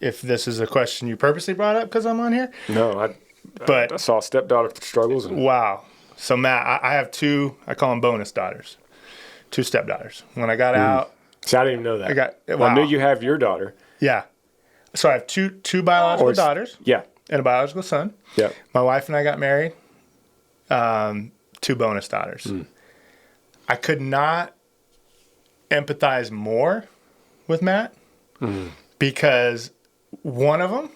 if this is a question you purposely brought up because I'm on here. No, I saw stepdaughter struggles. Wow. So, Matt, I have 2, I call them bonus daughters, 2 stepdaughters. When I got out. See, I didn't even know that. I knew you have your daughter. Yeah. So I have two biological daughters. Yeah. And a biological son. Yeah. My wife and I got married. 2 bonus daughters. I could not empathize more with Matt because one of them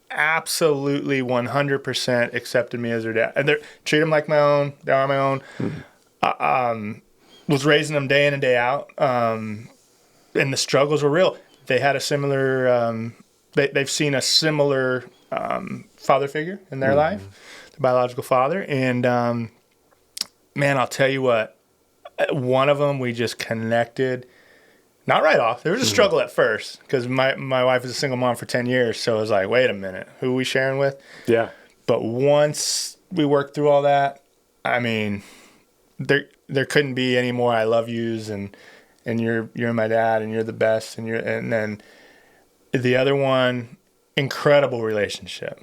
absolutely 100% accepted me as their dad. And treat them like my own. They are my own. Was raising them day in and day out. And the struggles were real. They had a similar, they've seen a similar father figure in their life, the biological father. And, man, I'll tell you what, one of them we just connected, not right off. There was a struggle at first because my wife was a single mom for 10 years. So it was like, wait a minute, who are we sharing with? Yeah. But once we worked through all that, I mean, there couldn't be any more I love yous and you're my dad and you're the best and then the other one, incredible relationship.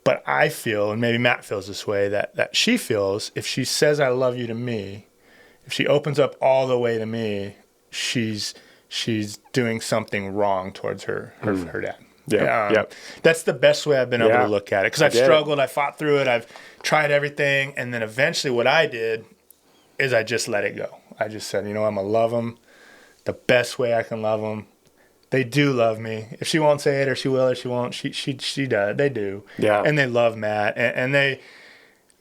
But I feel, and maybe Matt feels this way, that she feels if she says I love you to me, if she opens up all the way to me, she's doing something wrong towards her dad. Yeah. That's the best way I've been able to look at it because I've struggled, I fought through it, I've tried everything, and then eventually what I did is I just let it go. I just said, I'm going to love them the best way I can love them. They do love me. If she won't say it, or she will, or she won't, she does. They do. Yeah. And they love Matt. And they,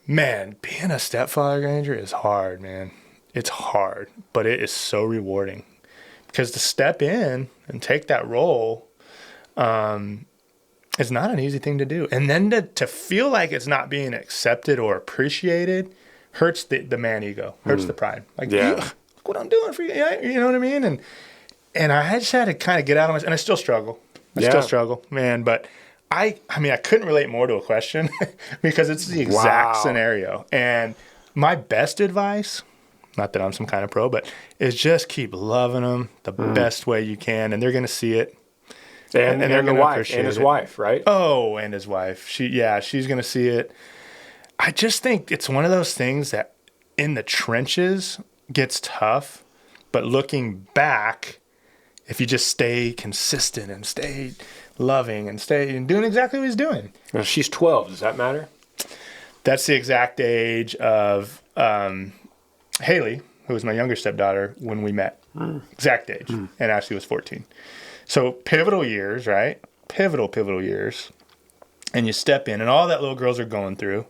man, being a stepfather, Granger, is hard, man. It's hard, but it is so rewarding. Because to step in and take that role is not an easy thing to do. And then to feel like it's not being accepted or appreciated hurts the man ego, hurts the pride. Like, look what I'm doing for you. You know what I mean? And I just had to kind of get out of myself. And I still struggle. Still struggle, man. But I couldn't relate more to a question because it's the exact scenario. And my best advice, not that I'm some kind of pro, but is just keep loving them the best way you can. And they're going to see it. And they're going to appreciate it. And his wife, right? Oh, and his wife. She's going to see it. I just think it's one of those things that in the trenches gets tough. But looking back, if you just stay consistent and stay loving and stay and doing exactly what he's doing. Well, she's 12. Does that matter? That's the exact age of Haley, who was my younger stepdaughter when we met. Exact age. And Ashley was 14. So pivotal years, right? Pivotal years. And you step in, and all that little girls are going through,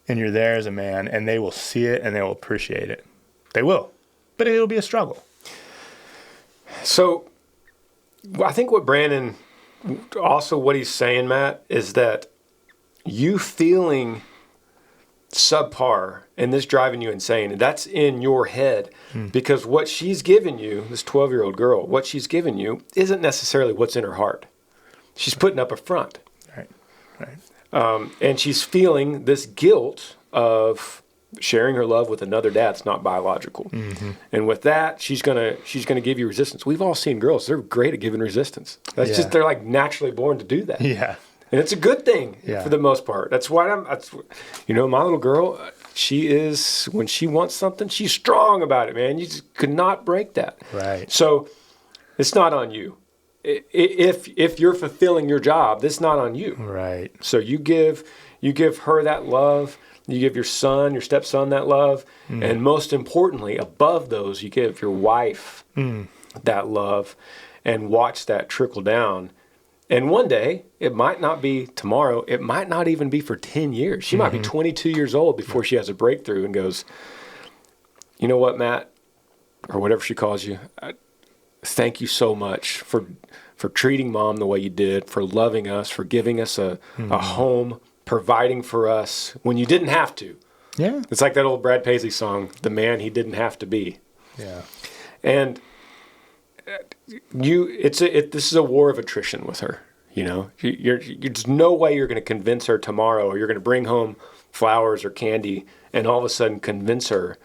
and you're there as a man, and they will see it and they will appreciate it. They will. But it'll be a struggle. So I think what Brandon, also what he's saying, Matt, is that you feeling subpar and this driving you insane, and that's in your head because what she's given you, this 12-year-old girl, what she's given you isn't necessarily what's in her heart. She's putting up a front. Right. And she's feeling this guilt of sharing her love with another dad that's not biological. And with that, she's gonna give you resistance. We've all seen girls; they're great at giving resistance. That's just they're like naturally born to do that. Yeah, and it's a good thing for the most part. That's why my little girl, she is, when she wants something, she's strong about it, man. You just could not break that. Right. So it's not on you. If you're fulfilling your job, that's not on you. Right. So you give her that love. You give your stepson that love. And most importantly, above those, you give your wife that love and watch that trickle down. And one day, it might not be tomorrow. It might not even be for 10 years. She might be 22 years old before she has a breakthrough and goes, you know what, Matt, or whatever she calls you, thank you so much for treating Mom the way you did, for loving us, for giving us a home, providing for us when you didn't have to. Yeah. It's like that old Brad Paisley song, The Man He Didn't Have to Be. Yeah. And this is a war of attrition with her. There's no way you're going to convince her tomorrow, or you're going to bring home flowers or candy and all of a sudden convince her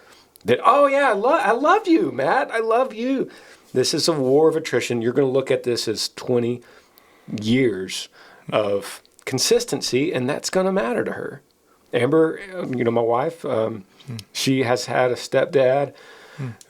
that, oh yeah, I love you, Matt. I love you. This is a war of attrition. You're going to look at this as 20 years of consistency, and that's going to matter to her. Amber, my wife, she has had a stepdad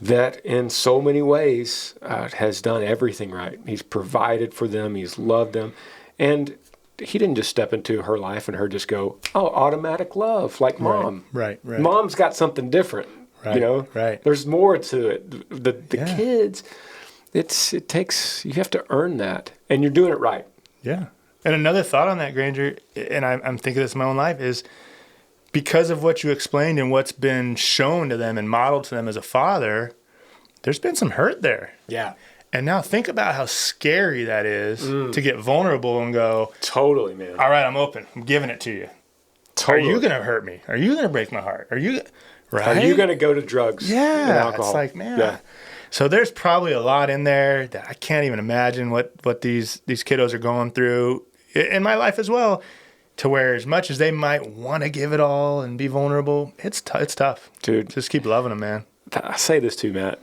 that in so many ways has done everything right. He's provided for them. He's loved them. And he didn't just step into her life and her just go, oh, automatic love, like Mom. Right. Mom's got something different. Right. Right. There's more to it. The kids, it takes, you have to earn that. And you're doing it right. Yeah. And another thought on that, Granger, and I'm thinking this in my own life, is because of what you explained and what's been shown to them and modeled to them as a father, there's been some hurt there. Yeah. And now think about how scary that is to get vulnerable and go, totally, man. All right, I'm open. I'm giving it to you. Totally. Are you going to hurt me? Are you going to break my heart? Are you going to go to drugs and alcohol? It's like, man. Yeah. So there's probably a lot in there that I can't even imagine what these kiddos are going through in my life as well, to where as much as they might want to give it all and be vulnerable, it's tough. Dude. Just keep loving them, man. I say this too, Matt.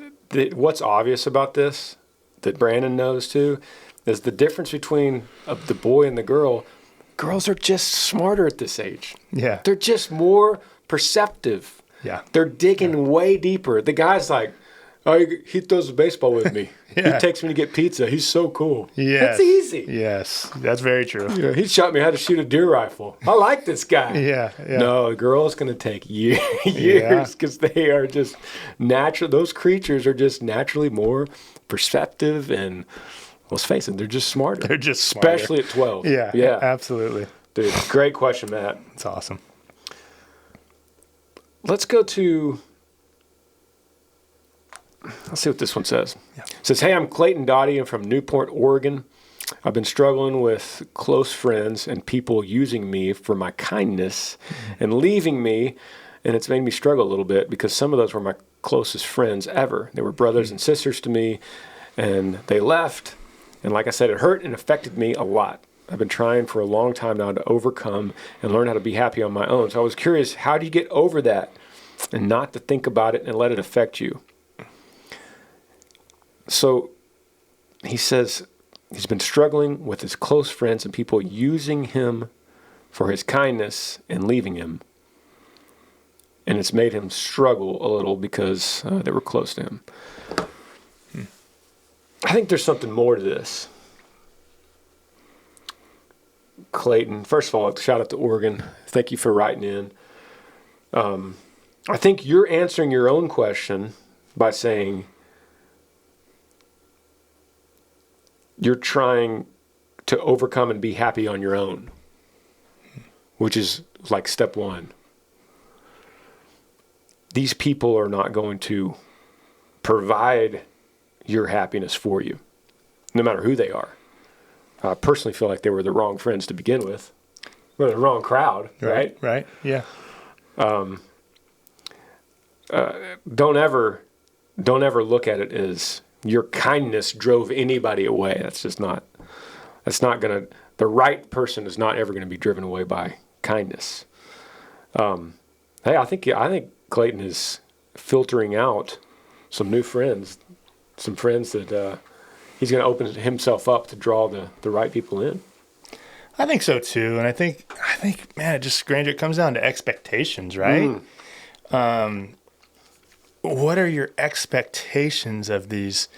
What's obvious about this, that Brandon knows too, is the difference between the boy and the girl. Girls are just smarter at this age. Yeah. They're just more perceptive. Yeah. They're digging way deeper. The guy's like, Oh, he throws the baseball with me. Yeah. He takes me to get pizza. He's so cool. Yes. That's easy. Yes, that's very true. Yeah, he shot me how to shoot a deer rifle. I like this guy. Yeah. No, the girl's going to take years because they are just natural. Those creatures are just naturally more perceptive and, let's face it, they're just smarter. They're just smarter. Especially at 12. Yeah, absolutely. Dude, great question, Matt. It's awesome. Let's go to... Let's see what this one says. Yeah. It says, hey, I'm Clayton Dottie. I'm from Newport, Oregon. I've been struggling with close friends and people using me for my kindness and leaving me, and it's made me struggle a little bit because some of those were my closest friends ever. They were brothers and sisters to me, and they left, and like I said, it hurt and affected me a lot. I've been trying for a long time now to overcome and learn how to be happy on my own. So I was curious, how do you get over that and not to think about it and let it affect you? So he says he's been struggling with his close friends and people using him for his kindness and leaving him. And it's made him struggle a little because they were close to him. I think there's something more to this. Clayton, first of all, shout out to Oregon. Thank you for writing in. I think you're answering your own question by saying, you're trying to overcome and be happy on your own, which is like step one. These people are not going to provide your happiness for you, no matter who they are. I personally feel like they were the wrong friends to begin with. Well, the wrong crowd, right? Right, yeah. Don't ever look at it as your kindness drove anybody away. That's not going to, the right person is not ever going to be driven away by kindness. Hey, I think Clayton is filtering out some new friends, some friends that he's going to open himself up to draw the right people in. I think so too. And I think, man, Granger, it comes down to expectations, right? What are your expectations of these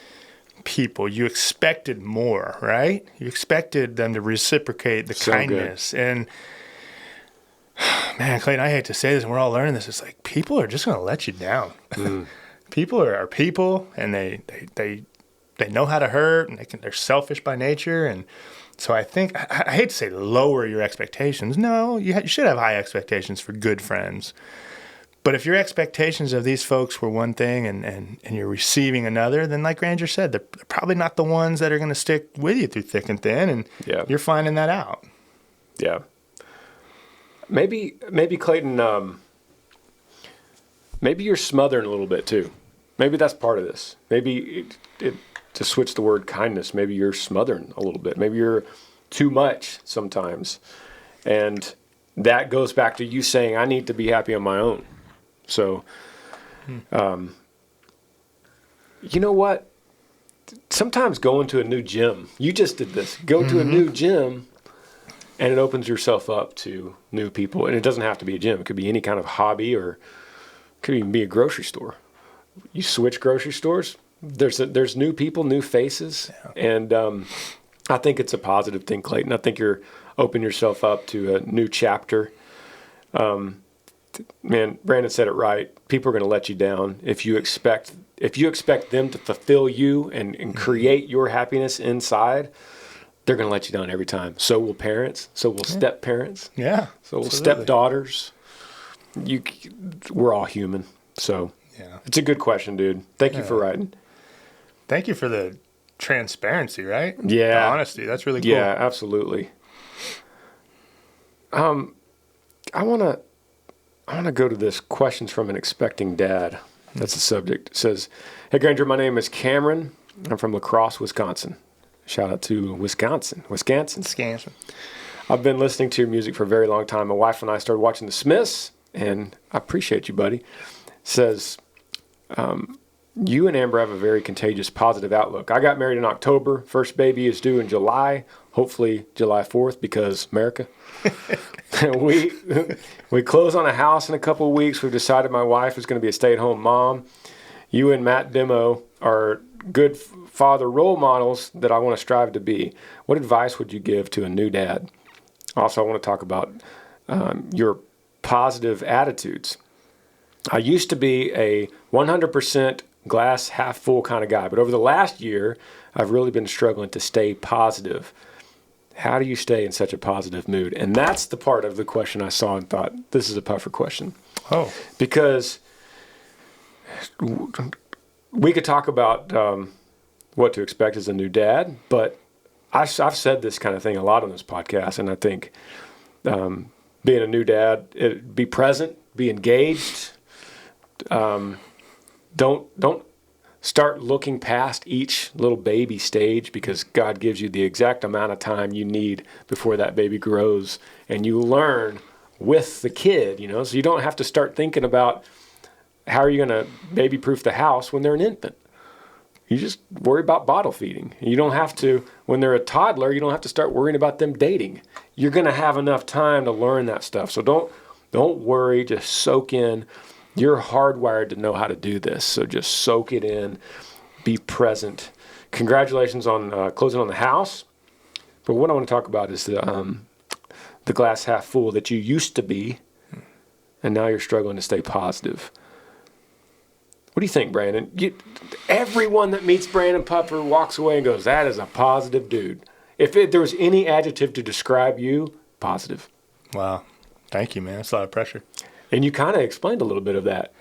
people? You expected more, right? You expected them to reciprocate the kindness. Good. And man, Clayton, I hate to say this, and we're all learning this. It's like people are just going to let you down. People are people, and they know how to hurt, and they're selfish by nature. And so I think, I hate to say lower your expectations. No, you should have high expectations for good friends. But if your expectations of these folks were one thing and you're receiving another, then like Granger said, they're probably not the ones that are going to stick with you through thick and thin, and you're finding that out. Yeah. Maybe Clayton, maybe you're smothering a little bit too. Maybe that's part of this. Maybe to switch the word kindness, maybe you're smothering a little bit. Maybe you're too much sometimes. And that goes back to you saying, I need to be happy on my own. So, you know what? Sometimes going to a new gym, you just did this. Go to a new gym, and it opens yourself up to new people. And it doesn't have to be a gym. It could be any kind of hobby, or it could even be a grocery store. You switch grocery stores, there's new people, new faces. And I think it's a positive thing, Clayton. I think you're opening yourself up to a new chapter. Man, Brandon said it right. People are going to let you down if you expect them to fulfill you and create your happiness inside. They're going to let you down every time. So will parents. So will step parents. Yeah. So will stepdaughters. We're all human. So it's a good question, dude. Thank you for writing. Thank you for the transparency, right? Yeah. The honesty. That's really cool. Yeah, absolutely. I want to go to this questions from an expecting dad. That's the subject. It says, hey, Granger, my name is Cameron. I'm from La Crosse, Wisconsin. Shout out to Wisconsin. I've been listening to your music for a very long time. My wife and I started watching The Smiths, and I appreciate you, buddy. It says, you and Amber have a very contagious, positive outlook. I got married in October. First baby is due in July, hopefully July 4th, because America. We close on a house in a couple of weeks. We've decided my wife is going to be a stay-at-home mom. You and Matt Demo are good father role models that I want to strive to be. What advice would you give to a new dad? Also, I want to talk about your positive attitudes. I used to be a 100% glass half full kind of guy, but over the last year, I've really been struggling to stay positive. How do you stay in such a positive mood? And that's the part of the question I saw and thought, this is a puffer question. Oh. Because we could talk about what to expect as a new dad, but I've said this kind of thing a lot on this podcast, and I think being a new dad, be present, be engaged. Don't start looking past each little baby stage, because God gives you the exact amount of time you need before that baby grows, and you learn with the kid, so you don't have to start thinking about how are you going to baby-proof the house when they're an infant. You just worry about bottle feeding. You don't have to, when they're a toddler, you don't have to start worrying about them dating. You're going to have enough time to learn that stuff. So don't worry, just soak in. You're hardwired to know how to do this. So just soak it in, be present. Congratulations on closing on the house. But what I want to talk about is the glass half full that you used to be, and now you're struggling to stay positive. What do you think, Brandon? Everyone that meets Brandon Puffer walks away and goes, that is a positive dude. If there was any adjective to describe you, positive. Wow. Thank you, man. That's a lot of pressure. And you kind of explained a little bit of that.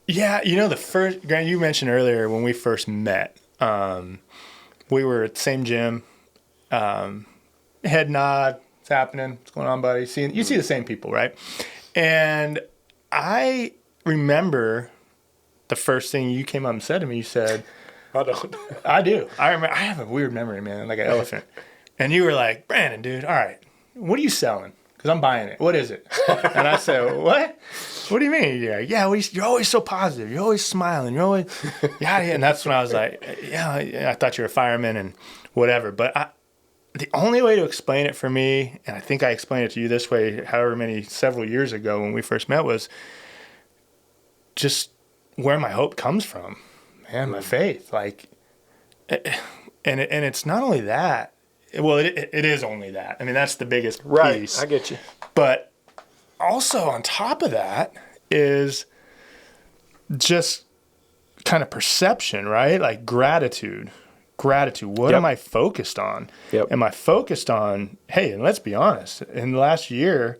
Yeah, Grant, you mentioned earlier when we first met, we were at the same gym, head nod, what's happening, what's going on, buddy? You see the same people, right? And I remember the first thing you came up and said to me, you said, I don't. I do. I remember. I have a weird memory, man, like an elephant. And you were like, Brandon, dude, all right, what are you selling? Because I'm buying it. What is it? And I said, what? What do you mean? You're like, yeah, you're always so positive. You're always smiling. You're always, yeah. And that's when I was like, yeah, I thought you were a fireman and whatever. But the only way to explain it for me, and I think I explained it to you this way, several years ago when we first met, was just where my hope comes from, man, my faith. Like, and it's not only that. Well, it is only that. I mean, that's the biggest piece. Right, I get you. But also on top of that is just kind of perception, right? Like gratitude. What am I focused on? Yep. Am I focused on, hey, and let's be honest, in the last year,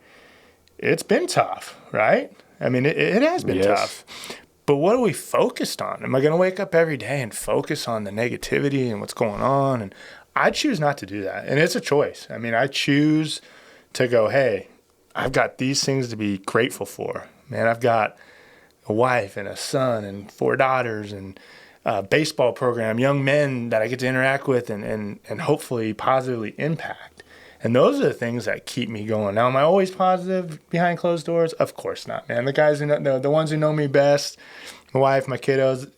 it's been tough, right? I mean, it has been tough. But what are we focused on? Am I going to wake up every day and focus on the negativity and what's going on? And I choose not to do that. And it's a choice. I mean, I choose to go, hey, I've got these things to be grateful for. Man, I've got a wife and a son and 4 daughters and a baseball program, young men that I get to interact with and hopefully positively impact. And those are the things that keep me going. Now, am I always positive behind closed doors? Of course not, man. The guys who know, the ones who know me best, my wife, my kiddos,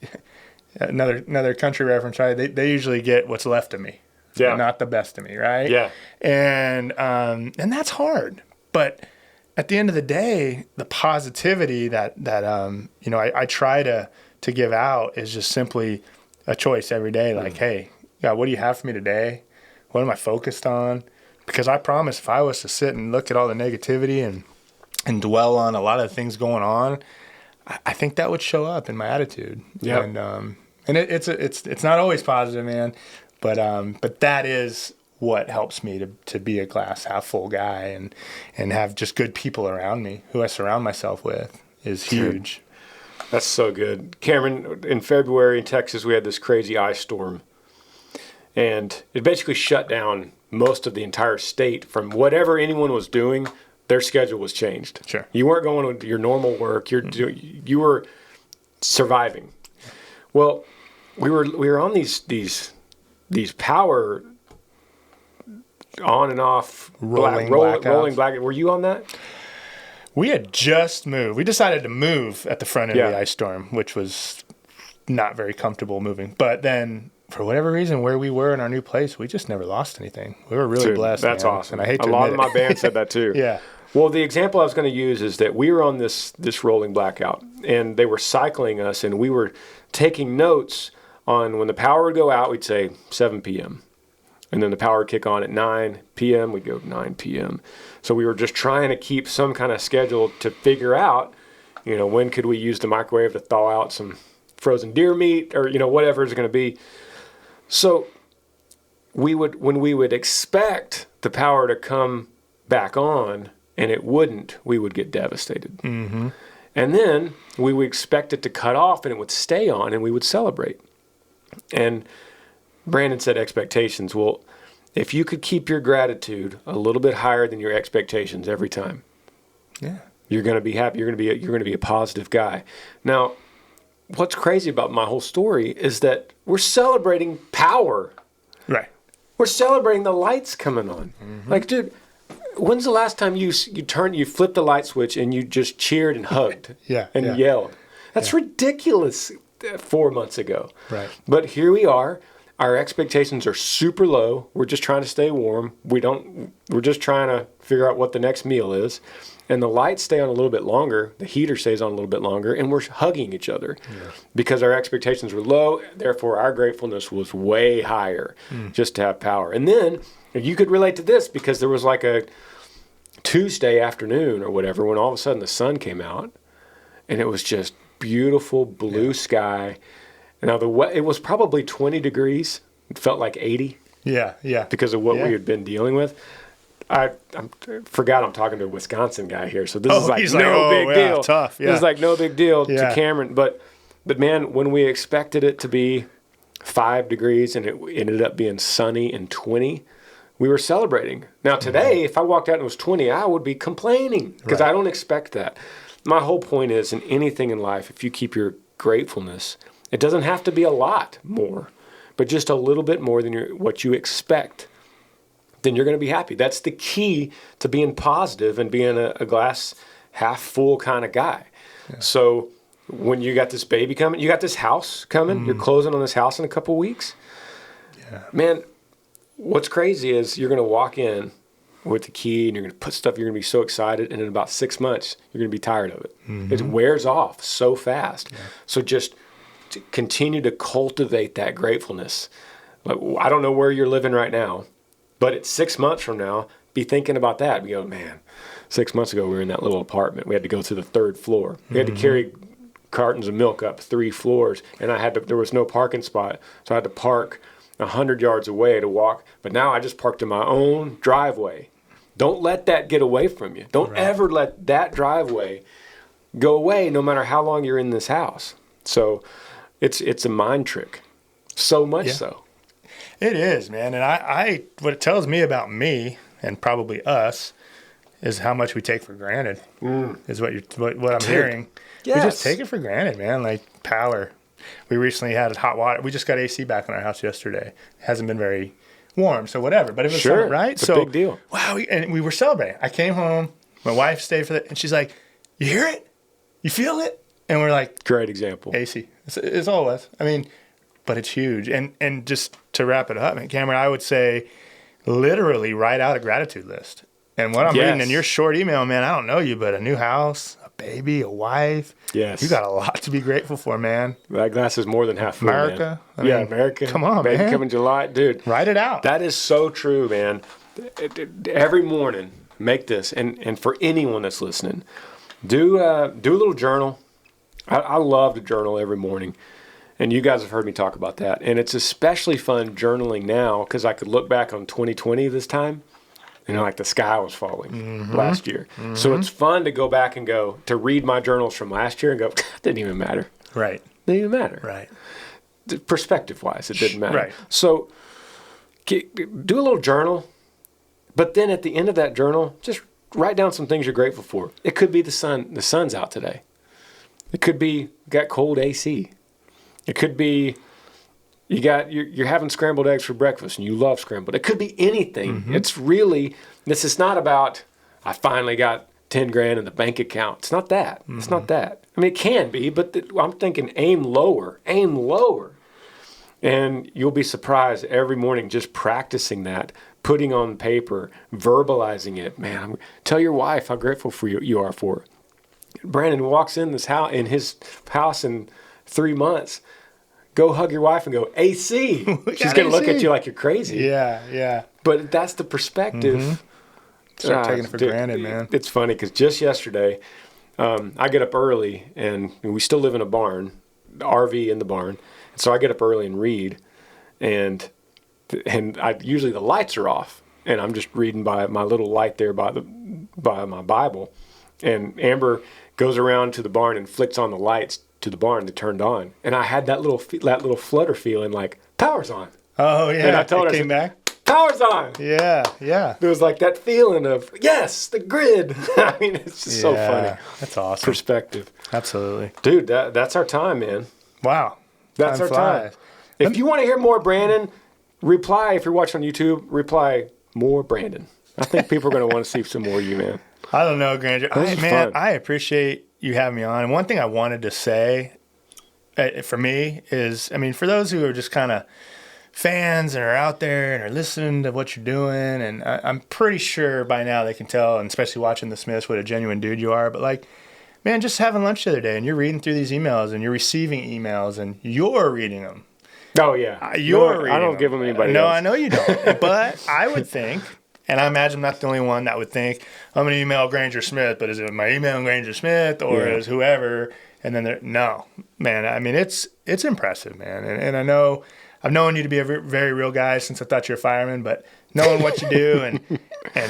another country reference, right? They usually get what's left of me. Yeah. Not the best of me, right? Yeah. And that's hard. But at the end of the day, the positivity that I try to give out is just simply a choice every day. Like, hey, God, what do you have for me today? What am I focused on? Because I promise if I was to sit and look at all the negativity and dwell on a lot of the things going on, I think that would show up in my attitude. Yeah. And it's not always positive, man. But that is what helps me to be a glass half full guy and have just good people around me who I surround myself with is huge. That's so good. Cameron, in February in Texas, we had this crazy ice storm. And it basically shut down most of the entire state from whatever anyone was doing. Their schedule was changed. Sure. You weren't going to your normal work. You were surviving. Well, we were on these power on and off rolling black. Were you on that? We had just moved. We decided to move at the front end of the ice storm, which was not very comfortable moving. But then for whatever reason, where we were in our new place, we just never lost anything. We were really blessed. That's man. awesome. And I hate to a lot admit of my band said that too. Yeah. Well, the example I was going to use is that we were on this rolling blackout, and they were cycling us, and we were taking notes on when the power would go out, we'd say 7 p.m. And then the power would kick on at 9 p.m., we'd go 9 p.m. So we were just trying to keep some kind of schedule to figure out, when could we use the microwave to thaw out some frozen deer meat or, whatever it's going to be. So when we would expect the power to come back on and it wouldn't, we would get devastated. Mm-hmm. And then we would expect it to cut off and it would stay on and we would celebrate. And Brandon said expectations. Well, if you could keep your gratitude a little bit higher than your expectations every time, yeah, you're going to be happy. You're going to be a positive guy. Now, what's crazy about my whole story is that we're celebrating power. Right. We're celebrating the lights coming on. Mm-hmm. Like, dude, when's the last time you flipped the light switch and you just cheered and hugged and yelled? That's ridiculous 4 months ago. Right. But here we are. Our expectations are super low. We're just trying to stay warm. We're just trying to figure out what the next meal is. And the lights stay on a little bit longer. The heater stays on a little bit longer. And we're hugging each other because our expectations were low. Therefore, our gratefulness was way higher just to have power. And then you could relate to this because there was like a Tuesday afternoon or whatever when all of a sudden the sun came out. And it was just beautiful blue sky. Now, it was probably 20 degrees. It felt like 80. Yeah. Because of what we had been dealing with. I forgot I'm talking to a Wisconsin guy here, so this is like no big deal. Tough. Yeah. This is like no big deal to Cameron. But man, when we expected it to be 5 degrees and it ended up being sunny and 20, we were celebrating. Now today, if I walked out and it was 20, I would be complaining because I don't expect that. My whole point is in anything in life, if you keep your gratefulness, it doesn't have to be a lot more, but just a little bit more than what you expect, then you're going to be happy. That's the key to being positive and being a glass half full kind of guy. Yeah. So when you got this baby coming, you got this house coming, you're closing on this house in a couple weeks. Yeah. Man, what's crazy is you're going to walk in with the key and you're going to put stuff, you're going to be so excited, and in about 6 months, you're going to be tired of it. Mm-hmm. It wears off so fast. Yeah. So just to continue to cultivate that gratefulness. Like, I don't know where you're living right now, but it's 6 months from now, be thinking about that. We go, man, 6 months ago we were in that little apartment. We had to go to the 3rd floor. We had to carry cartons of milk up 3 floors, and there was no parking spot, so I had to park 100 yards away to walk. But now I just parked in my own driveway. Don't let that get away from you. Don't ever let that driveway go away, no matter how long you're in this house. So it's a mind trick, so much so. It is, man. And I what it tells me about me and probably us is how much we take for granted. Is what I'm hearing. Yes. We just take it for granted, man. Like power. We recently had hot water. We just got AC back in our house yesterday. It hasn't been very warm, so whatever. But it was summer, right? It's a big deal. Wow. And we were celebrating. I came home. My wife stayed for that, and she's like, "You hear it? You feel it?" And we're like, "Great example." AC. It's all us. I mean, but it's huge. And just to wrap it up, man, Cameron, I would say literally write out a gratitude list. And what I'm reading in your short email, man, I don't know you, but a new house, a baby, a wife. Yes. You got a lot to be grateful for, man. That glass is more than half full, America. Man. America. Come on, baby man. Coming July. Dude. Write it out. That is so true, man. Every morning, make this. And for anyone that's listening, do a little journal. I love to journal every morning. And you guys have heard me talk about that. And it's especially fun journaling now because I could look back on 2020 this time. Like the sky was falling last year. Mm-hmm. So it's fun to go back and to read my journals from last year and go, didn't even matter. Right. Didn't even matter. Right. Perspective-wise, it didn't matter. Right. So do a little journal. But then at the end of that journal, just write down some things you're grateful for. It could be the sun. The sun's out today. It could be got cold AC. It could be you're having scrambled eggs for breakfast and you love scrambled. It could be anything. Mm-hmm. It's really, this is not about, I finally got 10 grand in the bank account. It's not that. It's not that. I mean, it can be, but I'm thinking aim lower. And you'll be surprised every morning just practicing that, putting on paper, verbalizing it. Man, tell your wife how grateful for you are for it. Brandon walks in his house in 3 months. Go hug your wife and go, AC. She's going to look at you like you're crazy. Yeah. But that's the perspective. Start taking it for granted, man. It's funny because just yesterday, I get up early and we still live in a barn, the RV in the barn. And so I get up early and read, and usually the lights are off, and I'm just reading by my little light there by my Bible, and Amber goes around to the barn and flicks on the lights to the barn that turned on, and I had that little flutter feeling like power's on. Oh yeah, and I told her, came back. Power's on. Yeah. There was like that feeling of yes, the grid. I mean, it's just so funny. That's awesome. Perspective. Absolutely, dude. That's our time, man. Wow. That's our time. If you want to hear more Brandon, reply. If you're watching on YouTube, reply more Brandon. I think people are going to want to see some more of you, man. I don't know, Granger. Fun. I appreciate you having me on. And one thing I wanted to say for me is, I mean, for those who are just kind of fans and are out there and are listening to what you're doing, and I'm pretty sure by now they can tell, and especially watching the Smiths, what a genuine dude you are. But like, man, just having lunch the other day and you're reading through these emails and you're receiving emails and you're reading them. Oh, yeah. I don't give them anybody else. No, I know you don't. But I would think, and I imagine I'm not the only one that would think, I'm going to email Granger Smith, but is it my email Granger Smith or is whoever? And then no, man, I mean, it's impressive, man. And I know I've known you to be a very real guy since I thought you're a fireman, but knowing what you do and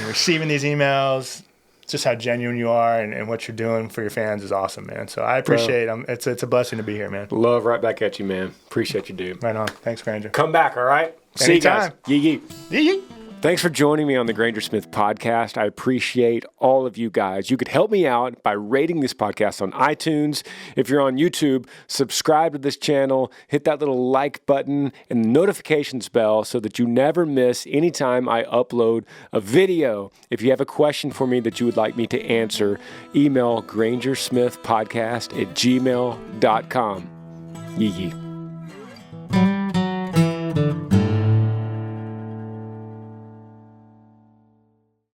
receiving these emails, just how genuine you are and what you're doing for your fans is awesome, man. So I appreciate it. It's a blessing to be here, man. Love right back at you, man. Appreciate you, dude. Right on. Thanks, Granger. Come back, all right? Anytime. See you guys. Yee. Yee. Thanks for joining me on the Granger Smith Podcast. I appreciate all of you guys. You could help me out by rating this podcast on iTunes. If you're on YouTube, subscribe to this channel, hit that little like button and the notifications bell so that you never miss any time I upload a video. If you have a question for me that you would like me to answer, email grangersmithpodcast@gmail.com. Yee.